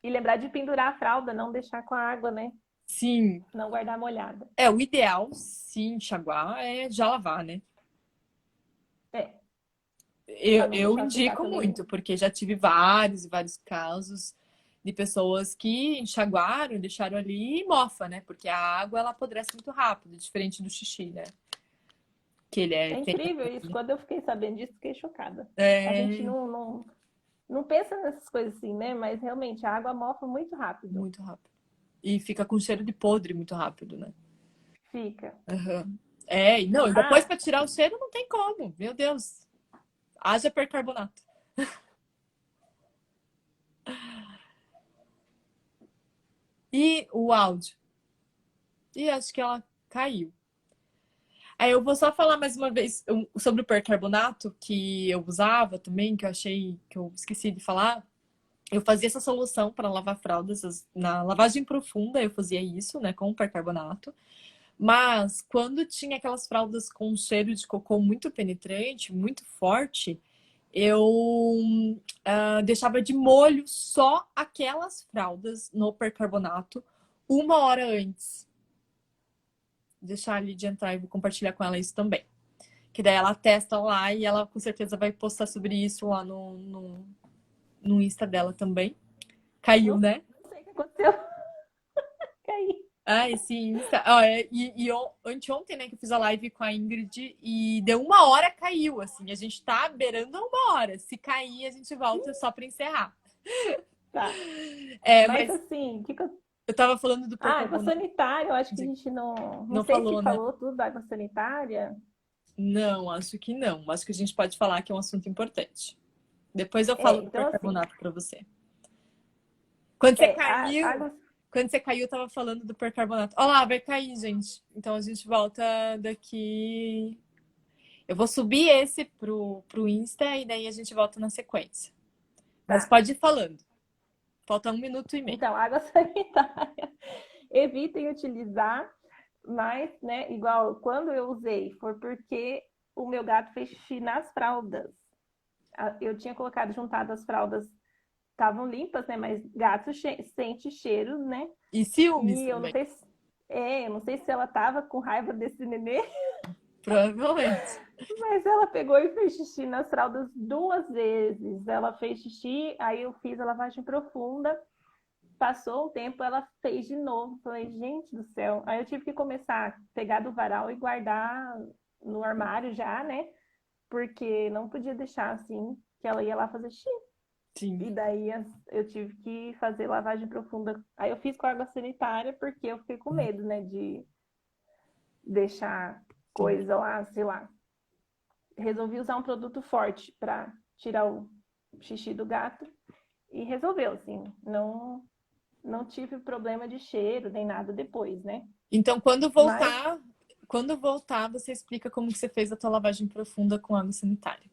Speaker 2: E lembrar de pendurar a fralda, não deixar com a água, né?
Speaker 1: Sim,
Speaker 2: Não guardar molhada.
Speaker 1: o ideal, se enxaguar, é já lavar, né?
Speaker 2: É,
Speaker 1: Eu,
Speaker 2: para não
Speaker 1: eu
Speaker 2: deixar secar
Speaker 1: indico
Speaker 2: também.
Speaker 1: muito, porque já tive vários e vários casos de pessoas que enxaguaram, deixaram ali e mofa, né? Porque a água, ela apodrece muito rápido, diferente do xixi, né? Que ele
Speaker 2: É
Speaker 1: tem...
Speaker 2: incrível isso. Quando eu fiquei sabendo disso, fiquei chocada. A gente
Speaker 1: É
Speaker 2: não pensa nessas coisas assim, né? Mas realmente a água mofa muito rápido.
Speaker 1: muito rápido. E fica com cheiro de podre muito rápido, né?
Speaker 2: Fica.
Speaker 1: Aham. E não, e depois
Speaker 2: Ah,
Speaker 1: para tirar o cheiro não tem como, meu Deus. Haja percarbonato. E o áudio. E acho que ela caiu. Aí eu vou só falar mais uma vez sobre o percarbonato que eu usava também, que eu achei que eu esqueci de falar. Eu fazia essa solução para lavar fraldas na lavagem profunda, eu fazia isso, né, com percarbonato. Mas quando tinha aquelas fraldas com cheiro de cocô muito penetrante, muito forte, eu deixava de molho só aquelas fraldas no percarbonato 1 hora antes. Deixar ali de entrar e vou compartilhar com ela isso também. Que daí ela testa lá e ela com certeza vai postar sobre isso lá no Insta dela também. Caiu,
Speaker 2: não,
Speaker 1: né?
Speaker 2: não sei o que aconteceu. Caí.
Speaker 1: Esse Insta. Anteontem, né, que eu fiz a live com a Ingrid e deu 1 hora, caiu, assim. A gente tá beirando 1 hora. Se cair, a gente volta só pra encerrar.
Speaker 2: Tá. Mas
Speaker 1: Mas
Speaker 2: assim,
Speaker 1: eu tava falando do
Speaker 2: água
Speaker 1: percarbonato.
Speaker 2: sanitária, eu acho que a gente não
Speaker 1: Não
Speaker 2: sei se
Speaker 1: falou, né?
Speaker 2: falou tudo da água sanitária.
Speaker 1: Não, acho que não. Acho que a gente pode falar que é um assunto importante. Depois eu falo do
Speaker 2: Então assim,
Speaker 1: percarbonato pra você. Quando você
Speaker 2: a
Speaker 1: caiu,
Speaker 2: água.
Speaker 1: Quando você caiu, eu tava falando do percarbonato. Olha lá, vai cair, gente. Então a gente volta daqui. Eu vou subir esse pro Insta e daí a gente volta na sequência. Mas
Speaker 2: Tá.
Speaker 1: pode ir falando. Falta 1 minuto e meio.
Speaker 2: Então, água sanitária. Evitem utilizar, mas, né, igual quando eu usei, foi porque o meu gato fez xixi nas fraldas. Eu tinha colocado, juntado as fraldas, estavam limpas, né, mas gato sente cheiro, né?
Speaker 1: E ciúmes
Speaker 2: E eu não
Speaker 1: também,
Speaker 2: sei se, eu não sei se ela tava com raiva desse nenê,
Speaker 1: provavelmente.
Speaker 2: mas ela pegou e fez xixi nas fraldas 2 vezes. Ela fez xixi, aí eu fiz a lavagem profunda. Passou um tempo, ela fez de novo. Falei, gente do céu. Aí eu tive que começar a pegar do varal e guardar no armário já, né? Porque não podia deixar assim, que ela ia lá fazer xixi.
Speaker 1: Sim.
Speaker 2: E daí eu tive que fazer lavagem profunda. Aí eu fiz com água sanitária, porque eu fiquei com medo, né? De deixar
Speaker 1: Sim.
Speaker 2: coisa lá, sei lá. Resolvi usar um produto forte para tirar o xixi do gato. E resolveu, assim. Não tive problema de cheiro nem nada depois, né?
Speaker 1: Então,
Speaker 2: Mas
Speaker 1: quando voltar, você explica como que você fez a tua lavagem profunda com água sanitária.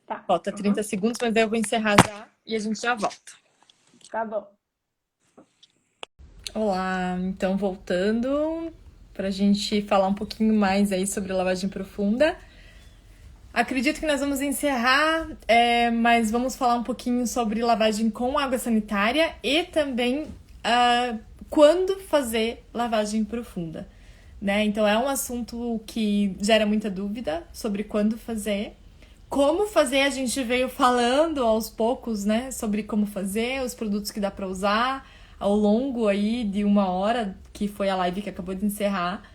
Speaker 2: tá.
Speaker 1: Falta 30
Speaker 2: Uhum,
Speaker 1: segundos, mas daí eu vou encerrar já e a gente já volta.
Speaker 2: tá bom.
Speaker 1: Olá, então voltando para a gente falar um pouquinho mais aí sobre lavagem profunda. Acredito que nós vamos encerrar, mas vamos falar um pouquinho sobre lavagem com água sanitária e também quando fazer lavagem profunda, né? Então é um assunto que gera muita dúvida sobre quando fazer. Como fazer, a gente veio falando aos poucos, né, sobre como fazer, os produtos que dá para usar ao longo aí de 1 hora, que foi a live que acabou de encerrar.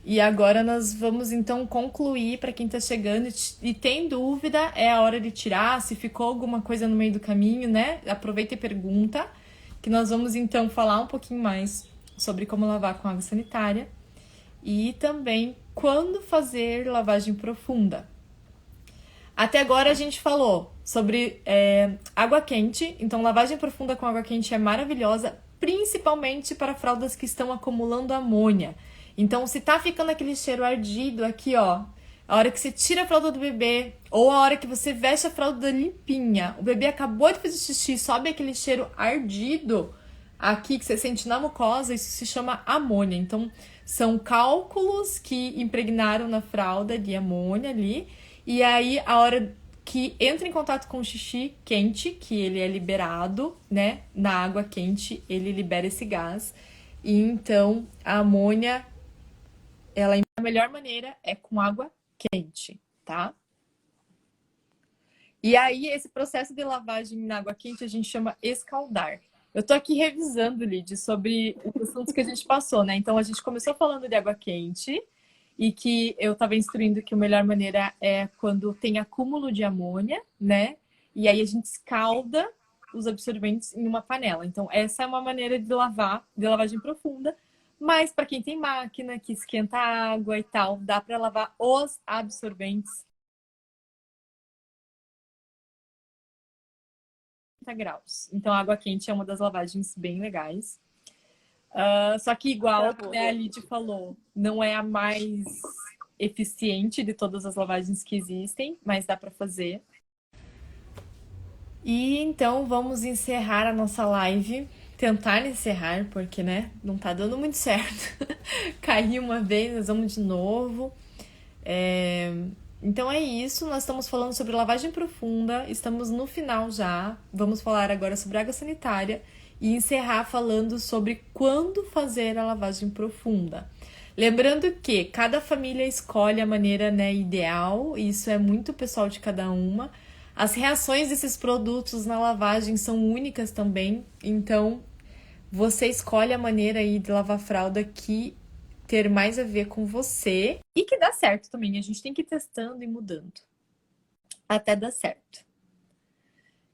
Speaker 1: E agora nós vamos então concluir para quem tá chegando e tem dúvida, é a hora de tirar, se ficou alguma coisa no meio do caminho, né? Aproveita e pergunta, que nós vamos então falar um pouquinho mais sobre como lavar com água sanitária e também quando fazer lavagem profunda. Até agora a gente falou sobre água quente, então lavagem profunda com água quente é maravilhosa, principalmente para fraldas que estão acumulando amônia. Então, se tá ficando aquele cheiro ardido aqui, ó, a hora que você tira a fralda do bebê ou a hora que você veste a fralda limpinha, o bebê acabou de fazer xixi, sobe aquele cheiro ardido aqui que você sente na mucosa, isso se chama amônia. Então, são cálculos que impregnaram na fralda de amônia ali. E aí, a hora que entra em contato com o xixi quente, que ele é liberado, né? Na água quente, ele libera esse gás. E então, a amônia, a melhor maneira é com água quente, tá? E aí, esse processo de lavagem na água quente a gente chama escaldar. Eu tô aqui revisando, Lid, sobre os assuntos que a gente passou, né? Então, a gente começou falando de água quente e que eu estava instruindo que a melhor maneira é quando tem acúmulo de amônia, né? E aí a gente escalda os absorventes em uma panela. Então, essa é uma maneira de lavar, de lavagem profunda. Mas para quem tem máquina que esquenta a água e tal, dá para lavar os absorventes 30 graus. Então, a água quente é uma das lavagens bem legais. Só que igual, né, a Lid falou, não é a mais eficiente de todas as lavagens que existem, mas dá para fazer. E então vamos encerrar a nossa live, tentar encerrar, porque, né, não tá dando muito certo. Caí uma vez, nós vamos de novo. Então é isso, nós estamos falando sobre lavagem profunda, estamos no final já. Vamos falar agora sobre água sanitária e encerrar falando sobre quando fazer a lavagem profunda. Lembrando que cada família escolhe a maneira, né, ideal, e isso é muito pessoal de cada uma. As reações desses produtos na lavagem são únicas também, então você escolhe a maneira aí de lavar fralda que ter mais a ver com você e que dá certo também. A gente tem que ir testando e mudando até dar certo.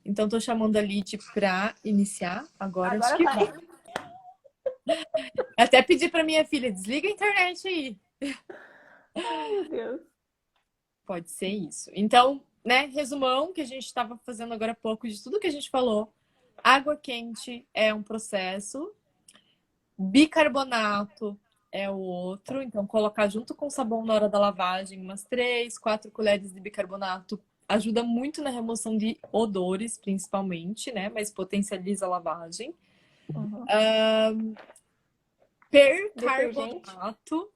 Speaker 1: Então, tô chamando a Lid pra iniciar. Agora acho que vai. Até pedi pra minha filha, desliga a internet aí.
Speaker 2: Ai, meu Deus.
Speaker 1: Pode ser isso. Então, né, resumão que a gente estava fazendo agora há pouco de tudo que a gente falou. Água quente é um processo. Bicarbonato é o outro. Então, colocar junto com o sabão na hora da lavagem, umas 3, 4 colheres de bicarbonato ajuda muito na remoção de odores, principalmente, né? Mas potencializa a lavagem. Percarbonato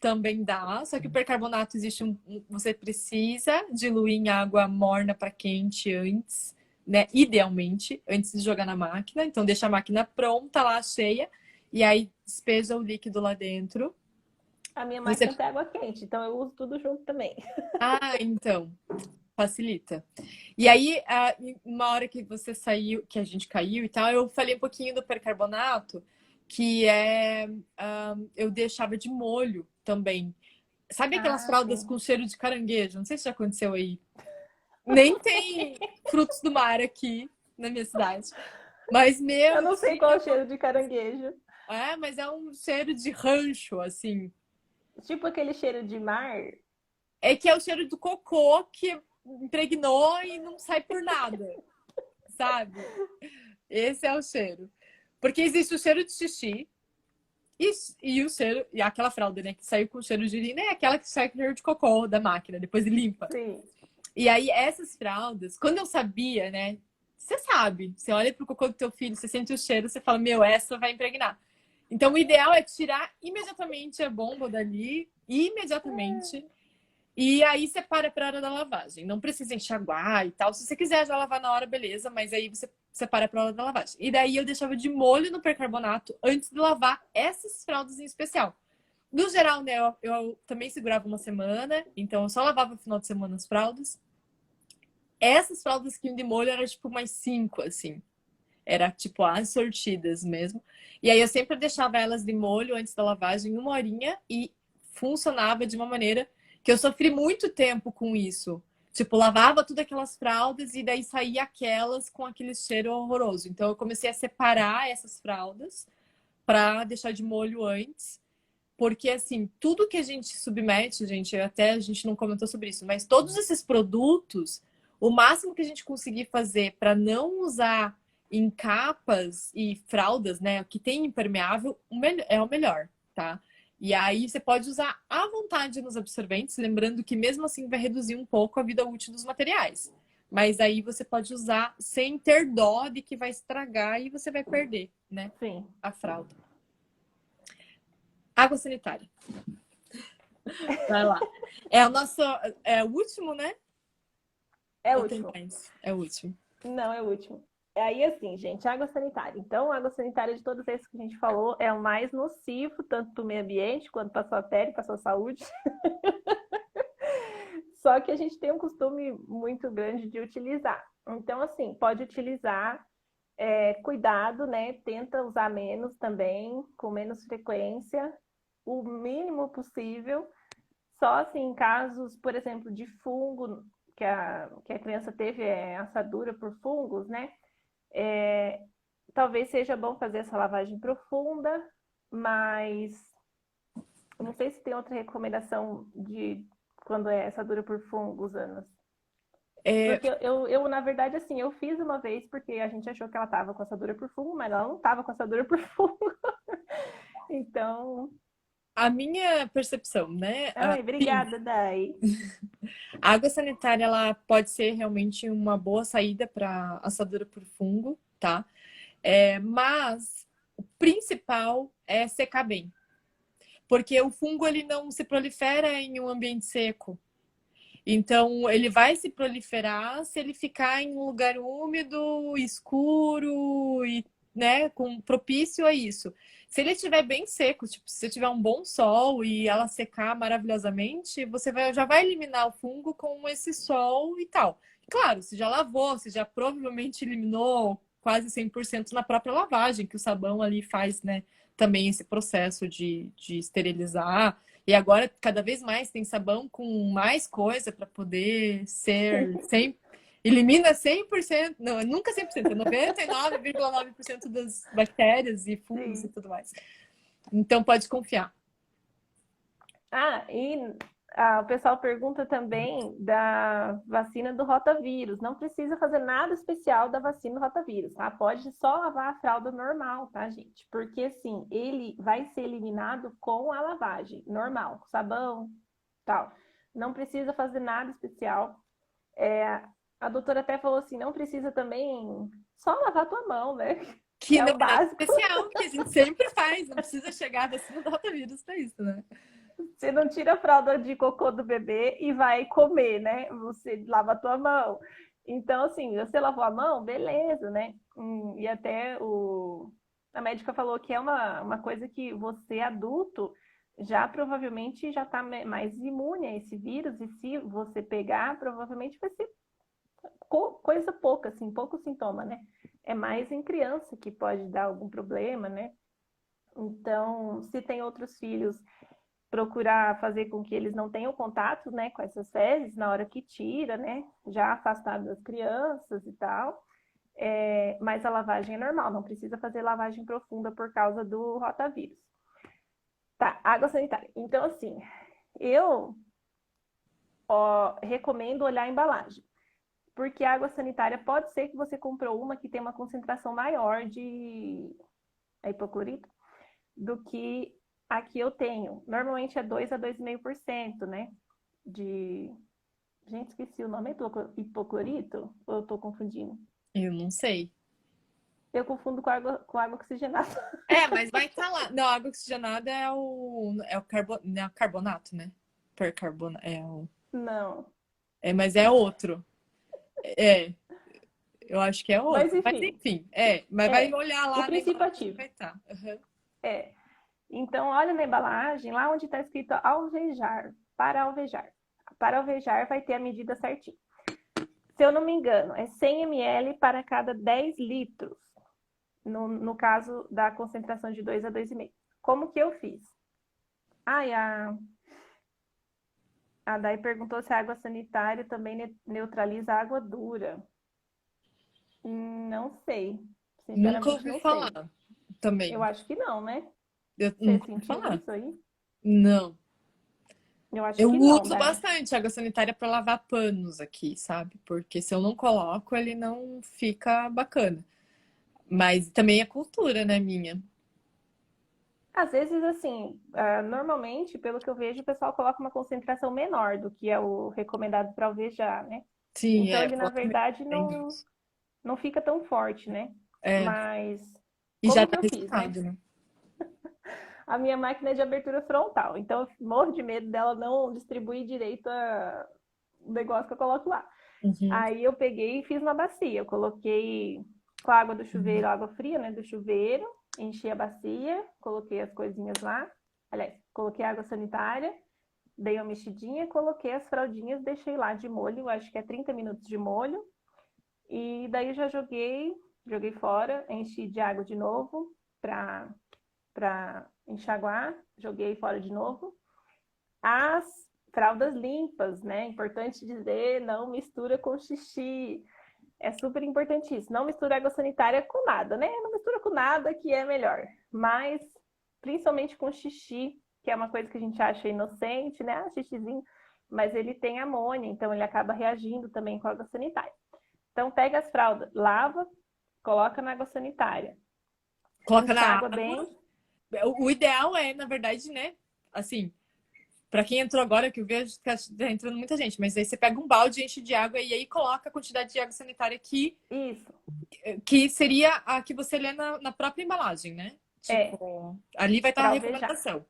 Speaker 1: também dá, só que o percarbonato existe você precisa diluir em água morna para quente antes, né? Idealmente, antes de jogar na máquina. Então deixa a máquina pronta lá, cheia, e aí despeja o líquido lá dentro.
Speaker 2: A minha máquina tem água quente, então eu uso tudo junto também.
Speaker 1: Ah, então facilita. E aí, uma hora que você saiu, que a gente caiu e tal, eu falei um pouquinho do percarbonato, que eu deixava de molho também. Sabe aquelas fraldas com cheiro de caranguejo? Não sei se já aconteceu aí. Nem tem frutos do mar aqui na minha cidade. Mas meu.
Speaker 2: Eu não sei qual é o cheiro de caranguejo.
Speaker 1: Mas é um cheiro de rancho, assim.
Speaker 2: Tipo aquele cheiro de mar.
Speaker 1: É que é o cheiro do cocô que impregnou e não sai por nada. Sabe? Esse é o cheiro. Porque existe o cheiro de xixi e o cheiro, e aquela fralda, né, que saiu com cheiro de urina é aquela que sai com cheiro de cocô da máquina, depois limpa.
Speaker 2: Sim.
Speaker 1: E aí, essas fraldas, quando eu sabia, né, você sabe, você olha pro cocô do teu filho, você sente o cheiro, você fala, meu, essa vai impregnar. Então, o ideal é tirar imediatamente a bomba dali, imediatamente. E aí separa para a hora da lavagem. Não precisa enxaguar e tal. Se você quiser já lavar na hora, beleza, mas aí você separa para a hora da lavagem. E daí eu deixava de molho no percarbonato antes de lavar essas fraldas em especial. No geral, né, eu também segurava uma semana, então eu só lavava no final de semana as fraldas. Essas fraldas que iam de molho era tipo mais 5, assim. Era tipo as sortidas mesmo. E aí eu sempre deixava elas de molho antes da lavagem, 1 horinha, e funcionava de uma maneira que eu sofri muito tempo com isso. Tipo, lavava todas aquelas fraldas e daí saía aquelas com aquele cheiro horroroso. Então eu comecei a separar essas fraldas para deixar de molho antes. Porque, assim, tudo que a gente submete, gente, até a gente não comentou sobre isso, mas todos esses produtos, o máximo que a gente conseguir fazer para não usar em capas e fraldas, né, que tem impermeável, é o melhor, tá? E aí você pode usar à vontade nos absorventes, lembrando que mesmo assim vai reduzir um pouco a vida útil dos materiais. Mas aí você pode usar sem ter dó de que vai estragar e você vai perder, né,
Speaker 2: Sim.
Speaker 1: a fralda. Água sanitária. Vai lá. É o nosso. É o último, né?
Speaker 2: É o
Speaker 1: Ou tem
Speaker 2: último.
Speaker 1: mais? É o último.
Speaker 2: Não, é o último. Aí, assim, gente, água sanitária. Então, a água sanitária de todos esses que a gente falou é o mais nocivo, tanto para o meio ambiente quanto para a sua pele, para a sua saúde. Só que a gente tem um costume muito grande de utilizar. Então, assim, pode utilizar, cuidado, né? Tenta usar menos também, com menos frequência, o mínimo possível. Só assim, em casos, por exemplo, de fungo, que a criança teve assadura por fungos, né? É, talvez seja bom fazer essa lavagem profunda, mas não sei se tem outra recomendação de quando é assadura por fungos, Ana.
Speaker 1: É,
Speaker 2: Porque eu, na verdade, assim, eu fiz uma vez porque a gente achou que ela estava com assadura por fungo, mas ela não estava com assadura por fungo. Então,
Speaker 1: a minha percepção, né?
Speaker 2: ai,
Speaker 1: Sim,
Speaker 2: obrigada, Dai.
Speaker 1: a água sanitária ela pode ser realmente uma boa saída para assadura por fungo, tá? Mas o principal é secar bem. Porque o fungo ele não se prolifera em um ambiente seco. Então, ele vai se proliferar se ele ficar em um lugar úmido, escuro e, né, com propício a isso. Se ele estiver bem seco, tipo, se você tiver um bom sol e ela secar maravilhosamente, já vai eliminar o fungo com esse sol e tal. Claro, você já lavou, você já provavelmente eliminou quase 100% na própria lavagem, que o sabão ali faz, né, também esse processo de esterilizar. E agora, cada vez mais, tem sabão com mais coisa para poder ser 100, elimina 100%, não, nunca 100%, é 99,9% das bactérias e fungos e
Speaker 2: Sim.
Speaker 1: tudo mais. Então, pode confiar.
Speaker 2: O pessoal pergunta também da vacina do rotavírus. Não precisa fazer nada especial da vacina do rotavírus, tá? Pode só lavar a fralda normal, tá, gente? Porque, assim, ele vai ser eliminado com a lavagem normal, com sabão, tal. Não precisa fazer nada especial. A doutora até falou assim, não precisa também só lavar a tua mão, né? Que
Speaker 1: Que
Speaker 2: é
Speaker 1: não
Speaker 2: o
Speaker 1: é nada
Speaker 2: básico.
Speaker 1: especial, que a gente sempre faz, não precisa chegar a vacina do rotavírus para isso, né?
Speaker 2: Você não tira a fralda de cocô do bebê e vai comer, né? Você lava a tua mão. Então, assim, você lavou a mão, beleza, né? E até a médica falou que é uma coisa que você, adulto, já provavelmente já está mais imune a esse vírus, e se você pegar, provavelmente vai ser coisa pouca, assim, pouco sintoma, né? É mais em criança que pode dar algum problema, né? Então, se tem outros filhos, procurar fazer com que eles não tenham contato, né, com essas fezes na hora que tira, né, já afastado das crianças e tal. Mas a lavagem é normal, não precisa fazer lavagem profunda por causa do rotavírus. Tá, água sanitária. Então, assim, eu recomendo olhar a embalagem, porque a água sanitária pode ser que você comprou uma que tem uma concentração maior de hipoclorito do que a que eu tenho. Normalmente é 2 a 2,5%, né? De. Gente, esqueci o nome. É hipoclorito? Ou eu tô confundindo?
Speaker 1: Eu não sei.
Speaker 2: Eu confundo com água oxigenada.
Speaker 1: É, mas vai estar lá. Não, a água oxigenada não é o carbonato, né? Percarbonato.
Speaker 2: Não.
Speaker 1: Mas é outro. É, eu acho que é
Speaker 2: Mas
Speaker 1: outro. Mas
Speaker 2: enfim,
Speaker 1: enfim, mas vai
Speaker 2: é.
Speaker 1: olhar
Speaker 2: O
Speaker 1: lá na
Speaker 2: princípio
Speaker 1: embalagem que
Speaker 2: ativo.
Speaker 1: vai estar. Uhum.
Speaker 2: É. Então, olha na embalagem, lá onde está escrito alvejar, para alvejar. Para alvejar vai ter a medida certinha. Se eu não me engano, é 100 ml para cada 10 litros, no caso da concentração de 2 a 2,5. Como que eu fiz? Ah, a Dai perguntou se a água sanitária também neutraliza a água dura. Não sei.
Speaker 1: Nunca
Speaker 2: Sinceramente,
Speaker 1: ouvi
Speaker 2: não
Speaker 1: falar
Speaker 2: sei. Eu
Speaker 1: também.
Speaker 2: acho que não, né?
Speaker 1: Eu
Speaker 2: Você
Speaker 1: nunca ouvi
Speaker 2: sentiu
Speaker 1: falar.
Speaker 2: isso aí?
Speaker 1: Não.
Speaker 2: Eu acho
Speaker 1: Eu
Speaker 2: que não,
Speaker 1: uso
Speaker 2: Dai.
Speaker 1: bastante água sanitária para lavar panos aqui, sabe? Porque se eu não coloco, ele não fica bacana. Mas também é cultura, né, minha?
Speaker 2: Às vezes, assim, normalmente, pelo que eu vejo, o pessoal coloca uma concentração menor do que é o recomendado para alvejar, né?
Speaker 1: Sim,
Speaker 2: Então, ele, na
Speaker 1: coloca
Speaker 2: verdade,
Speaker 1: menos.
Speaker 2: não fica tão forte, né?
Speaker 1: É,
Speaker 2: Mas,
Speaker 1: e já
Speaker 2: como que
Speaker 1: dá
Speaker 2: eu fiz, né?
Speaker 1: resultado, né?
Speaker 2: A minha máquina é de abertura frontal, então eu morro de medo dela não distribuir direito o negócio que eu coloco lá.
Speaker 1: Uhum.
Speaker 2: Aí eu peguei e fiz uma bacia. Eu coloquei com a água do chuveiro, água fria, né, do chuveiro, enchi a bacia, coloquei as coisinhas lá. Aliás, coloquei água sanitária, dei uma mexidinha, coloquei as fraldinhas, deixei lá de molho, acho que é 30 minutos de molho. E daí já joguei fora, enchi de água de novo para enxaguar, joguei fora de novo. As fraldas limpas, né? Importante dizer, não mistura com xixi. É super importante isso. Não mistura água sanitária com nada, né? Não mistura com nada que é melhor. Mas, principalmente com xixi, que é uma coisa que a gente acha inocente, né? Ah, xixizinho. Mas ele tem amônia, então ele acaba reagindo também com a água sanitária. Então, pega as fraldas, lava, coloca na água sanitária.
Speaker 1: Coloca na
Speaker 2: Enxágua
Speaker 1: água.
Speaker 2: bem.
Speaker 1: O ideal é, na verdade, né? Assim, pra quem entrou agora, que eu vejo que tá entrando muita gente, mas aí você pega um balde, enche de água e aí coloca a quantidade de água sanitária
Speaker 2: Isso.
Speaker 1: que seria a que você lê na própria embalagem, né?
Speaker 2: É,
Speaker 1: Tipo, ali vai estar a
Speaker 2: para alvejar.
Speaker 1: recomendação.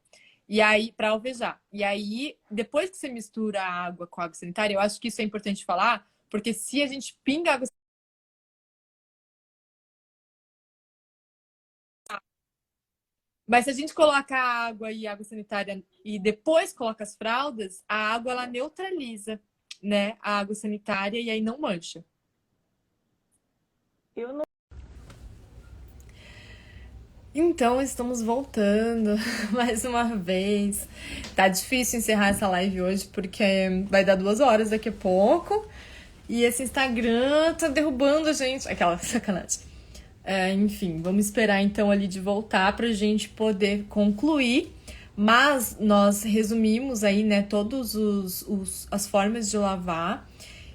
Speaker 1: E aí, para alvejar. E aí, depois que você mistura a água com a água sanitária, eu acho que isso é importante falar, porque se a gente pinga água. Mas se a gente coloca a água e a água sanitária e depois coloca as fraldas, a água ela neutraliza, né, a água sanitária e aí não mancha.
Speaker 2: Eu não.
Speaker 1: Então, estamos voltando mais uma vez. Tá difícil encerrar essa live hoje porque vai dar 2 horas daqui a pouco. E esse Instagram tá derrubando a gente. Aquela sacanagem. Enfim, vamos esperar então ali de voltar pra gente poder concluir. Mas nós resumimos aí, né, todos as formas de lavar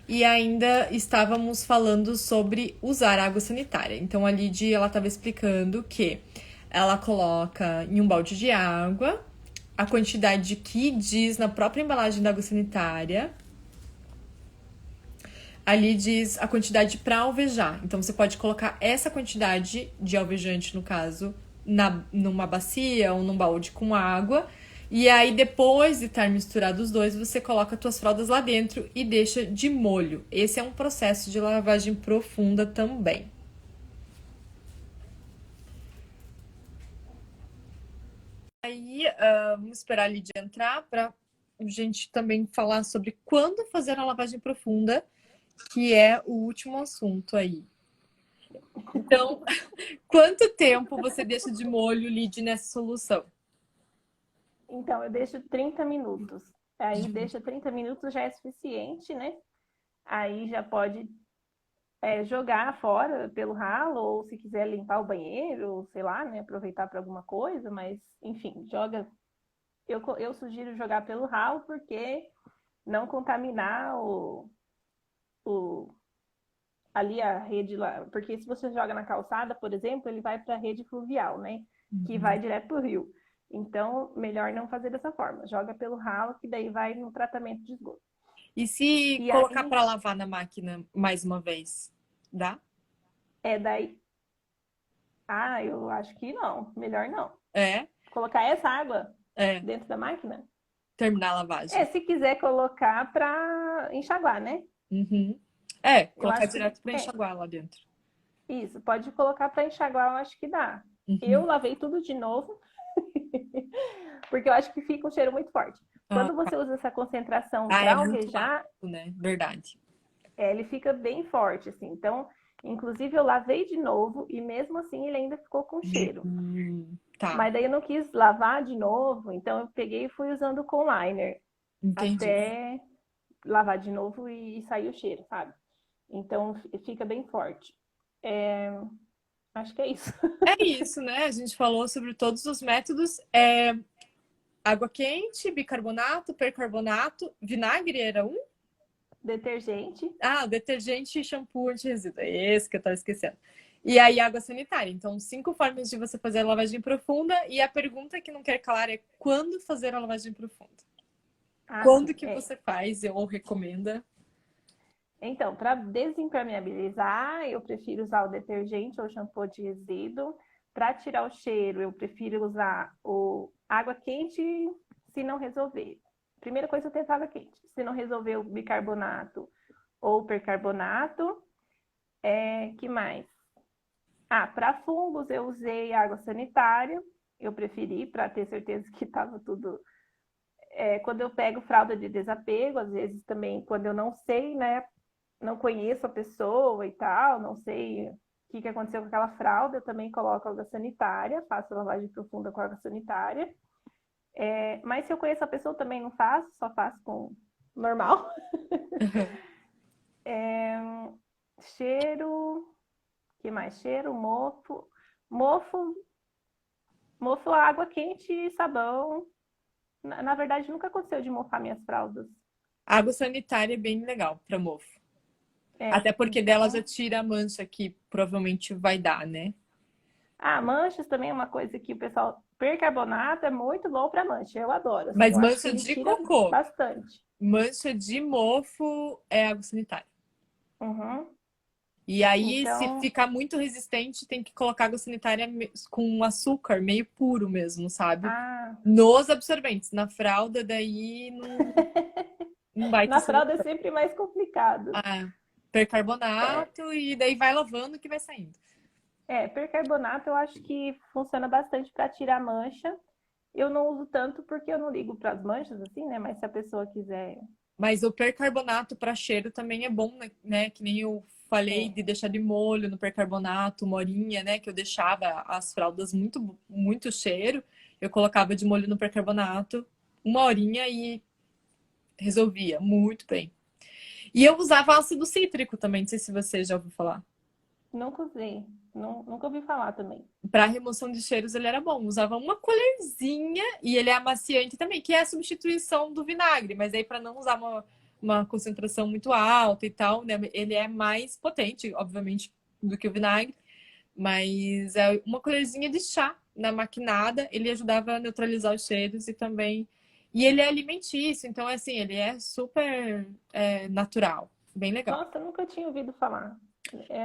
Speaker 1: e ainda estávamos falando sobre usar água sanitária. Então a Lidy, ela estava explicando que ela coloca em um balde de água a quantidade que diz na própria embalagem da água sanitária. Ali diz a quantidade para alvejar. Então você pode colocar essa quantidade de alvejante, no caso, numa bacia ou num balde com água. E aí, depois de estar misturado os dois, você coloca as suas fraldas lá dentro e deixa de molho. Esse é um processo de lavagem profunda também. Aí, vamos esperar a Lídia entrar para a gente também falar sobre quando fazer a lavagem profunda, que é o último assunto aí. Então, quanto tempo você deixa de molho, Lid, nessa solução?
Speaker 2: Então, eu deixo 30 minutos. Aí, deixa 30 minutos já é suficiente, né? Aí já pode jogar fora pelo ralo, ou se quiser limpar o banheiro, sei lá, né? Aproveitar para alguma coisa, mas, enfim, joga. Eu sugiro jogar pelo ralo, porque não contaminar o, ali a rede lá. Porque se você joga na calçada, por exemplo, ele vai para a rede fluvial, né? Que vai direto para o rio. Então, melhor não fazer dessa forma. Joga pelo ralo, que daí vai no tratamento de esgoto.
Speaker 1: E se
Speaker 2: E
Speaker 1: colocar
Speaker 2: aí,
Speaker 1: para lavar na máquina mais uma vez, dá?
Speaker 2: daí. Ah, eu acho que não. Melhor não.
Speaker 1: É,
Speaker 2: Colocar essa água
Speaker 1: é,
Speaker 2: dentro da máquina?
Speaker 1: terminar a
Speaker 2: É,
Speaker 1: lavagem.
Speaker 2: se quiser colocar para enxaguar, né?
Speaker 1: Uhum. É,
Speaker 2: Eu
Speaker 1: colocar
Speaker 2: acho que
Speaker 1: direto para
Speaker 2: é
Speaker 1: enxaguar lá dentro.
Speaker 2: isso. Pode colocar para enxaguar, eu acho que dá. Eu
Speaker 1: Uhum.
Speaker 2: lavei tudo de novo, porque eu acho que fica um cheiro muito forte.
Speaker 1: Ah,
Speaker 2: Quando você usa essa concentração
Speaker 1: é
Speaker 2: para
Speaker 1: muito
Speaker 2: alvejar,
Speaker 1: ácido, né? Verdade.
Speaker 2: ele fica bem forte, assim. Então, inclusive, eu lavei de novo e mesmo assim ele ainda ficou com cheiro.
Speaker 1: Tá,
Speaker 2: Mas daí eu não quis lavar de novo, então eu peguei e fui usando com liner
Speaker 1: entendi.
Speaker 2: até lavar de novo e sair o cheiro, sabe? Então fica bem forte. É, acho que é isso.
Speaker 1: É isso, né? A gente falou sobre todos os métodos. Água quente, bicarbonato, percarbonato, vinagre era um?
Speaker 2: Detergente.
Speaker 1: Ah, detergente e shampoo anti-resíduo. É esse que eu tava esquecendo. E aí, água sanitária. Então, 5 formas de você fazer a lavagem profunda. E a pergunta que não quer calar é quando fazer a lavagem profunda?
Speaker 2: Ah,
Speaker 1: Quando
Speaker 2: sim.
Speaker 1: que
Speaker 2: É.
Speaker 1: você faz ou recomenda?
Speaker 2: Então, para desimpermeabilizar, eu prefiro usar o detergente ou shampoo de resíduo. Para tirar o cheiro, eu prefiro usar o água quente, se não resolver. Primeira coisa, eu tenho água quente. Se não resolver o bicarbonato ou percarbonato, que mais? Ah, para fungos eu usei água sanitária. Eu preferi para ter certeza que estava tudo. Quando eu pego fralda de desapego, às vezes também quando eu não sei, né, não conheço a pessoa e tal, não sei o que aconteceu com aquela fralda, eu também coloco água sanitária, faço lavagem profunda com água sanitária. Mas se eu conheço a pessoa, também não faço, só faço com normal. Cheiro, que mais? Cheiro, mofo. Mofo, mofo, água quente e sabão. Na verdade, nunca aconteceu de mofar minhas fraldas.
Speaker 1: Água sanitária é bem legal para mofo. Até porque dela já
Speaker 2: Então.
Speaker 1: tira a mancha que provavelmente vai dar, né?
Speaker 2: Ah, manchas também é uma coisa que o pessoal. Percarbonato é muito bom para mancha, eu adoro. Assim,
Speaker 1: Mas
Speaker 2: eu acho que
Speaker 1: mancha
Speaker 2: ele
Speaker 1: de
Speaker 2: tira
Speaker 1: cocô,
Speaker 2: bastante.
Speaker 1: mancha de mofo é água sanitária.
Speaker 2: Uhum.
Speaker 1: E aí, se
Speaker 2: Então,
Speaker 1: ficar muito resistente, tem que colocar água sanitária com açúcar, meio puro mesmo, sabe?
Speaker 2: ah,
Speaker 1: Nos absorventes. Na fralda, daí não vai ter
Speaker 2: na fralda é
Speaker 1: solução.
Speaker 2: sempre mais complicado.
Speaker 1: Ah,
Speaker 2: É,
Speaker 1: percarbonato e daí vai lavando que vai saindo.
Speaker 2: percarbonato eu acho que funciona bastante para tirar mancha. Eu não uso tanto porque eu não ligo para as manchas, assim, né? Mas se a pessoa quiser.
Speaker 1: Mas o percarbonato para cheiro também é bom, né? Que nem eu falei
Speaker 2: É.
Speaker 1: de deixar de molho no percarbonato, uma horinha, né? Que eu deixava as fraldas muito cheiro. Eu colocava de molho no percarbonato, uma horinha e resolvia muito bem. E eu usava ácido cítrico também, não sei se você já ouviu falar.
Speaker 2: Nunca usei. Nunca ouvi falar também.
Speaker 1: Para remoção de cheiros ele era bom. Usava uma colherzinha e ele é amaciante também, que é a substituição do vinagre, mas aí para não usar uma concentração muito alta e tal, né? Ele é mais potente, obviamente, do que o vinagre, mas é uma colherzinha de chá na maquinada, ele ajudava a neutralizar os cheiros e também. E ele é alimentício, então assim, ele é super natural, bem legal.
Speaker 2: Nossa, eu nunca tinha ouvido falar.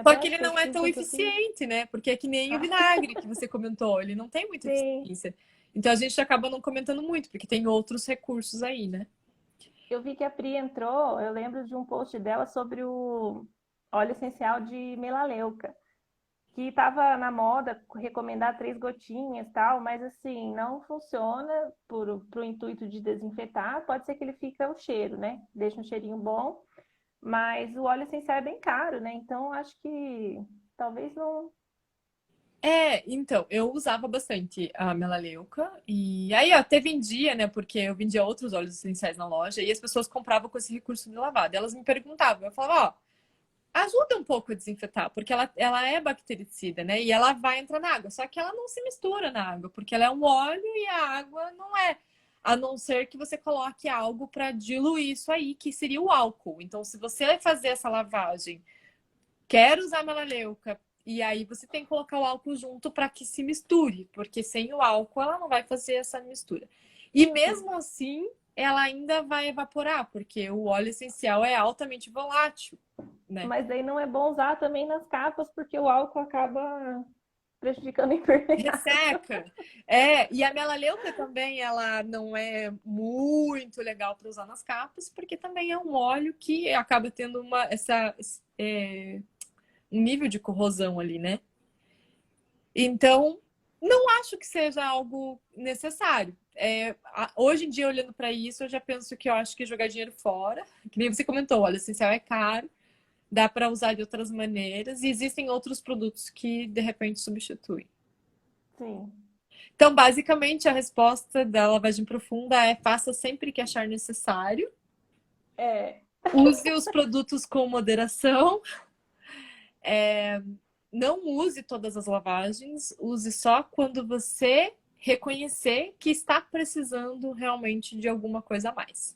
Speaker 1: Só
Speaker 2: Até
Speaker 1: que
Speaker 2: as
Speaker 1: ele não é tão
Speaker 2: pesquisas assim.
Speaker 1: eficiente, né? Porque é que nem o
Speaker 2: Ah,
Speaker 1: vinagre que você comentou, ele não tem muita
Speaker 2: sim.
Speaker 1: eficiência. Então a gente acaba não comentando muito, porque tem outros recursos aí, né?
Speaker 2: Eu vi que a Pri entrou, eu lembro de um post dela sobre o óleo essencial de melaleuca, que estava na moda recomendar 3 gotinhas e tal, mas assim, não funciona pro intuito de desinfetar. Pode ser que ele fica o cheiro, né? Deixa um cheirinho bom, mas o óleo essencial é bem caro, né? Então acho que talvez não.
Speaker 1: Então, eu usava bastante a melaleuca e aí eu até vendia, né? Porque eu vendia outros óleos essenciais na loja e as pessoas compravam com esse recurso de lavada. Elas me perguntavam, eu falava, ó, ajuda um pouco a desinfetar, porque ela é bactericida, né? E ela vai entrar na água, só que ela não se mistura na água, porque ela é um óleo e a água não é. A não ser que você coloque algo para diluir isso aí, que seria o álcool. Então, se você vai fazer essa lavagem, quer usar melaleuca, e aí você tem que colocar o álcool junto para que se misture, porque sem o álcool ela não vai fazer essa mistura. E mesmo assim, ela ainda vai evaporar, porque o óleo essencial é altamente volátil, né?
Speaker 2: Mas daí não é bom usar também nas capas, porque o álcool acaba. prejudicando a impermeável.
Speaker 1: resseca. E a melaleuca também, ela não é muito legal para usar nas capas, porque também é um óleo que acaba tendo um nível de corrosão ali, né? Então, não acho que seja algo necessário. Hoje em dia, olhando para isso, eu já penso que eu acho que jogar dinheiro fora, que nem você comentou, óleo essencial é caro, dá para usar de outras maneiras, e existem outros produtos que de repente substituem.
Speaker 2: Sim.
Speaker 1: Então, basicamente, a resposta da lavagem profunda é: faça sempre que achar necessário,
Speaker 2: É,
Speaker 1: use os produtos com moderação, não use todas as lavagens, use só quando você reconhecer que está precisando realmente de alguma coisa a mais.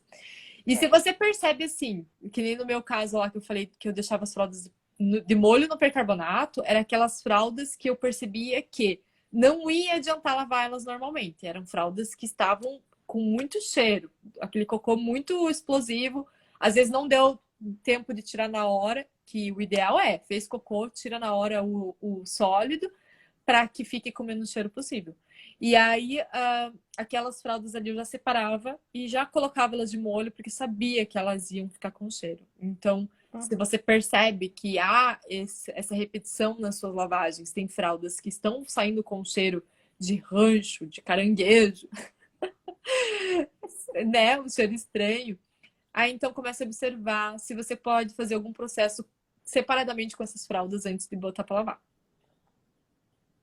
Speaker 1: E se
Speaker 2: é.
Speaker 1: você percebe assim, que nem no meu caso lá que eu falei que eu deixava as fraldas de molho no percarbonato, eram aquelas fraldas que eu percebia que não ia adiantar lavar elas normalmente. Eram fraldas que estavam com muito cheiro, aquele cocô muito explosivo. Às vezes não deu tempo de tirar na hora, que o ideal fez cocô, tira na hora o sólido, para que fique com o menos cheiro possível. E aí, aquelas fraldas ali eu já separava e já colocava elas de molho, porque sabia que elas iam ficar com cheiro. Então, se
Speaker 2: Uhum.
Speaker 1: você percebe que há essa repetição nas suas lavagens, tem fraldas que estão saindo com cheiro de rancho, de caranguejo, né? Um cheiro estranho. Aí então começa a observar se você pode fazer algum processo separadamente com essas fraldas antes de botar para lavar.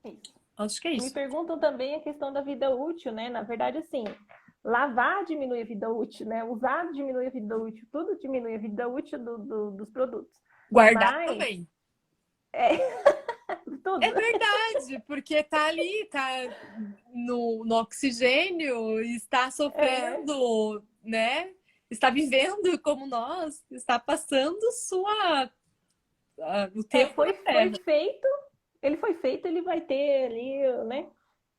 Speaker 2: Isso.
Speaker 1: Acho que é
Speaker 2: Me
Speaker 1: isso.
Speaker 2: perguntam também a questão da vida útil, né? Na verdade, assim, lavar diminui a vida útil, né? Usar diminui a vida útil, tudo diminui a vida útil dos produtos.
Speaker 1: Guardar
Speaker 2: Mas,
Speaker 1: também.
Speaker 2: é,
Speaker 1: É
Speaker 2: tudo.
Speaker 1: verdade, porque tá ali, tá no oxigênio, está
Speaker 2: É,
Speaker 1: sofrendo, né? Está vivendo como nós, está passando o tempo
Speaker 2: foi,
Speaker 1: na
Speaker 2: foi
Speaker 1: Terra.
Speaker 2: feito, ele foi feito, ele vai ter ali, né?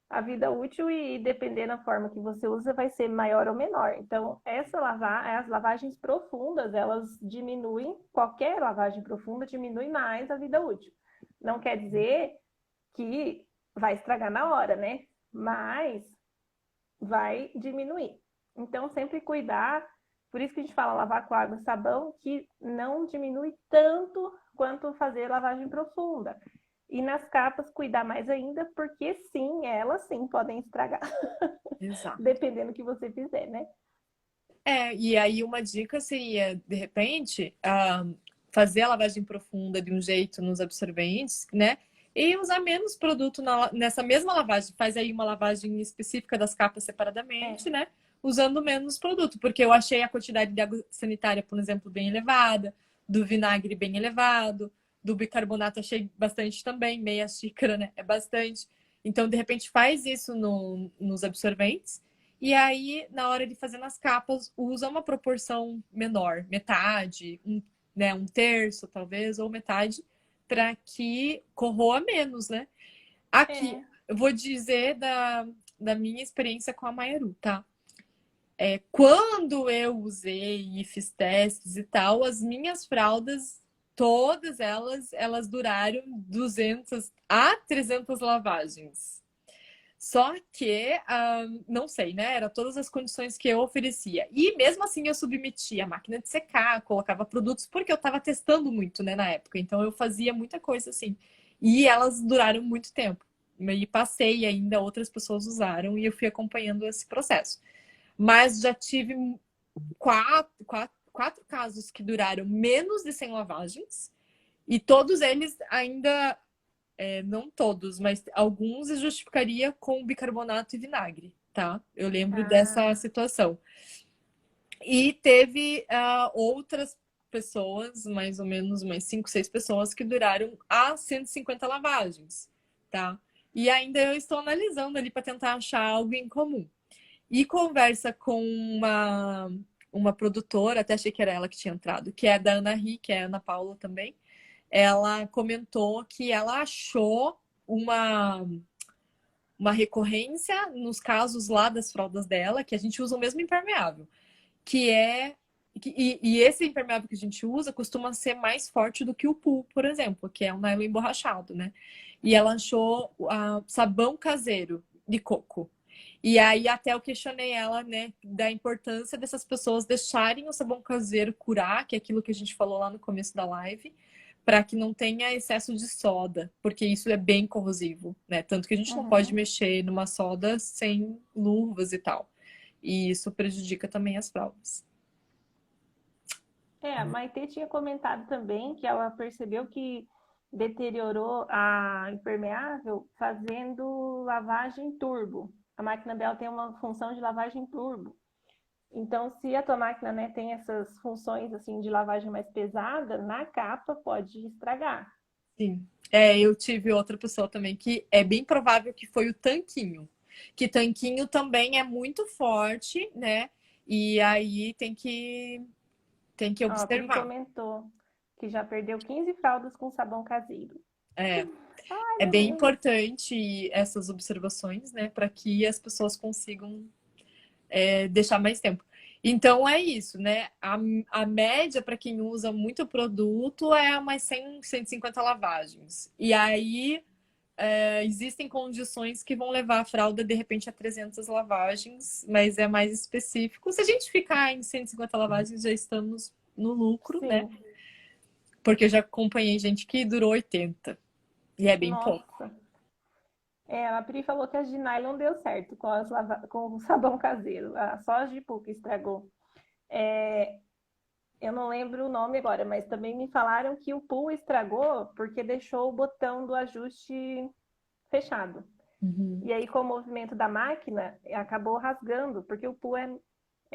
Speaker 2: A vida útil e dependendo da forma que você usa, vai ser maior ou menor. Então, as lavagens profundas, elas diminuem, qualquer lavagem profunda diminui mais a vida útil. Não quer dizer que vai estragar na hora, né? Mas vai diminuir. Então, sempre cuidar. Por isso que a gente fala lavar com água e sabão, que não diminui tanto quanto fazer lavagem profunda. E nas capas, cuidar mais ainda, porque sim, elas sim podem estragar,
Speaker 1: Exato.
Speaker 2: dependendo do que você fizer, né?
Speaker 1: E aí uma dica seria, de repente, fazer a lavagem profunda de um jeito nos absorventes, né? E usar menos produto nessa mesma lavagem. Faz aí uma lavagem específica das capas
Speaker 2: É,
Speaker 1: separadamente, né? Usando menos produto, porque eu achei a quantidade de água sanitária, por exemplo, bem elevada, do vinagre bem elevado, do bicarbonato achei bastante também, meia xícara, né? É bastante. Então, de repente, faz isso nos absorventes e aí, na hora de fazer nas capas, usa uma proporção menor, metade, né, um terço, talvez, ou metade, para que corroa menos, né? Aqui,
Speaker 2: é,
Speaker 1: eu vou dizer da minha experiência com a Maiaru, tá? Quando eu usei e fiz testes e tal, as minhas fraldas, todas elas duraram 200 a 300 lavagens. Só que, não sei, né? Era todas as condições que eu oferecia. E mesmo assim eu submetia a máquina de secar, colocava produtos, porque eu estava testando muito, né, na época. Então eu fazia muita coisa assim. E elas duraram muito tempo. E passei ainda, outras pessoas usaram e eu fui acompanhando esse processo. Mas já tive quatro casos que duraram menos de 100 lavagens. E todos eles ainda não todos, mas alguns eu justificaria com bicarbonato e vinagre, tá? Eu lembro dessa
Speaker 2: ah,
Speaker 1: situação. E teve outras pessoas, mais ou menos umas 5, 6 pessoas, que duraram a 150 lavagens, tá? E ainda eu estou analisando ali para tentar achar algo em comum. E conversa com uma produtora, até achei que era ela que tinha entrado, que é da Ana Ri, que é a Ana Paula também. Ela comentou que ela achou uma, uma recorrência nos casos lá das fraldas dela, que a gente usa o mesmo impermeável, que é. E esse impermeável que a gente usa costuma ser mais forte do que o pool, por exemplo, que é um nylon emborrachado, né? e ela achou sabão caseiro de coco. E aí até eu questionei ela, né, da importância dessas pessoas deixarem o sabão caseiro curar, que é aquilo que a gente falou lá no começo da live, para que não tenha excesso de soda, porque isso é bem corrosivo, né? Tanto que a gente não pode
Speaker 2: Uhum.
Speaker 1: mexer numa soda sem luvas e tal. E isso prejudica também as fraldas.
Speaker 2: A Maitê tinha comentado também que ela percebeu que deteriorou a impermeável fazendo lavagem turbo. A máquina dela tem uma função de lavagem turbo. Então, se a tua máquina, né, tem essas funções assim de lavagem mais pesada, na capa pode estragar.
Speaker 1: Sim. Eu tive outra pessoa também que é bem provável que foi o tanquinho. Que tanquinho também é muito forte, né? E aí tem que
Speaker 2: Ó, a Pri
Speaker 1: observar.
Speaker 2: comentou que já perdeu 15 fraldas com sabão caseiro.
Speaker 1: É,
Speaker 2: Ai,
Speaker 1: é
Speaker 2: meu
Speaker 1: bem
Speaker 2: Deus.
Speaker 1: importante essas observações, né? Para que as pessoas consigam deixar mais tempo. Então é isso, né? A média para quem usa muito produto é umas 100, 150 lavagens. E aí existem condições que vão levar a fralda de repente a 300 lavagens, mas é mais específico. Se a gente ficar em 150 lavagens, já estamos no lucro, né?
Speaker 2: Sim,
Speaker 1: Porque eu já acompanhei gente que durou 80 e é bem pouco.
Speaker 2: nossa. A Pri falou que as de nylon deu certo com o sabão caseiro. Só as de PU que estragou. É, eu não lembro o nome agora, mas também me falaram que o PU estragou porque deixou o botão do ajuste fechado.
Speaker 1: Uhum.
Speaker 2: E aí, com o movimento da máquina, acabou rasgando, porque o PU é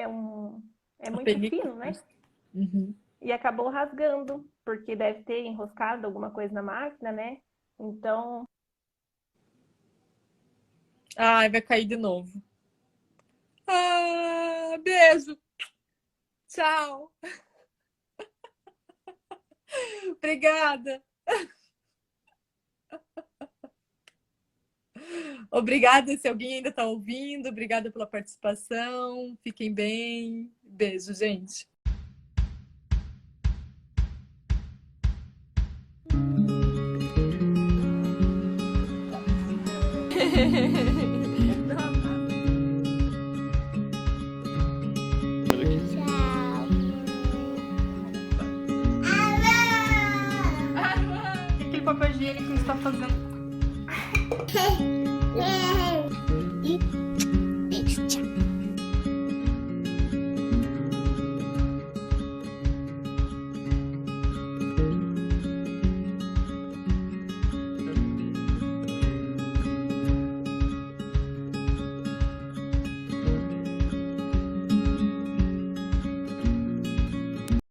Speaker 1: A
Speaker 2: muito
Speaker 1: película.
Speaker 2: fino, né?
Speaker 1: Uhum.
Speaker 2: E acabou rasgando, porque deve ter enroscado alguma coisa na máquina, né? Então,
Speaker 1: Ai, vai cair de novo. Beijo. Tchau. Obrigada. Obrigada se alguém ainda está ouvindo. Obrigada pela participação. Fiquem bem. Beijo, gente. O que aquele papel higiênico está fazendo?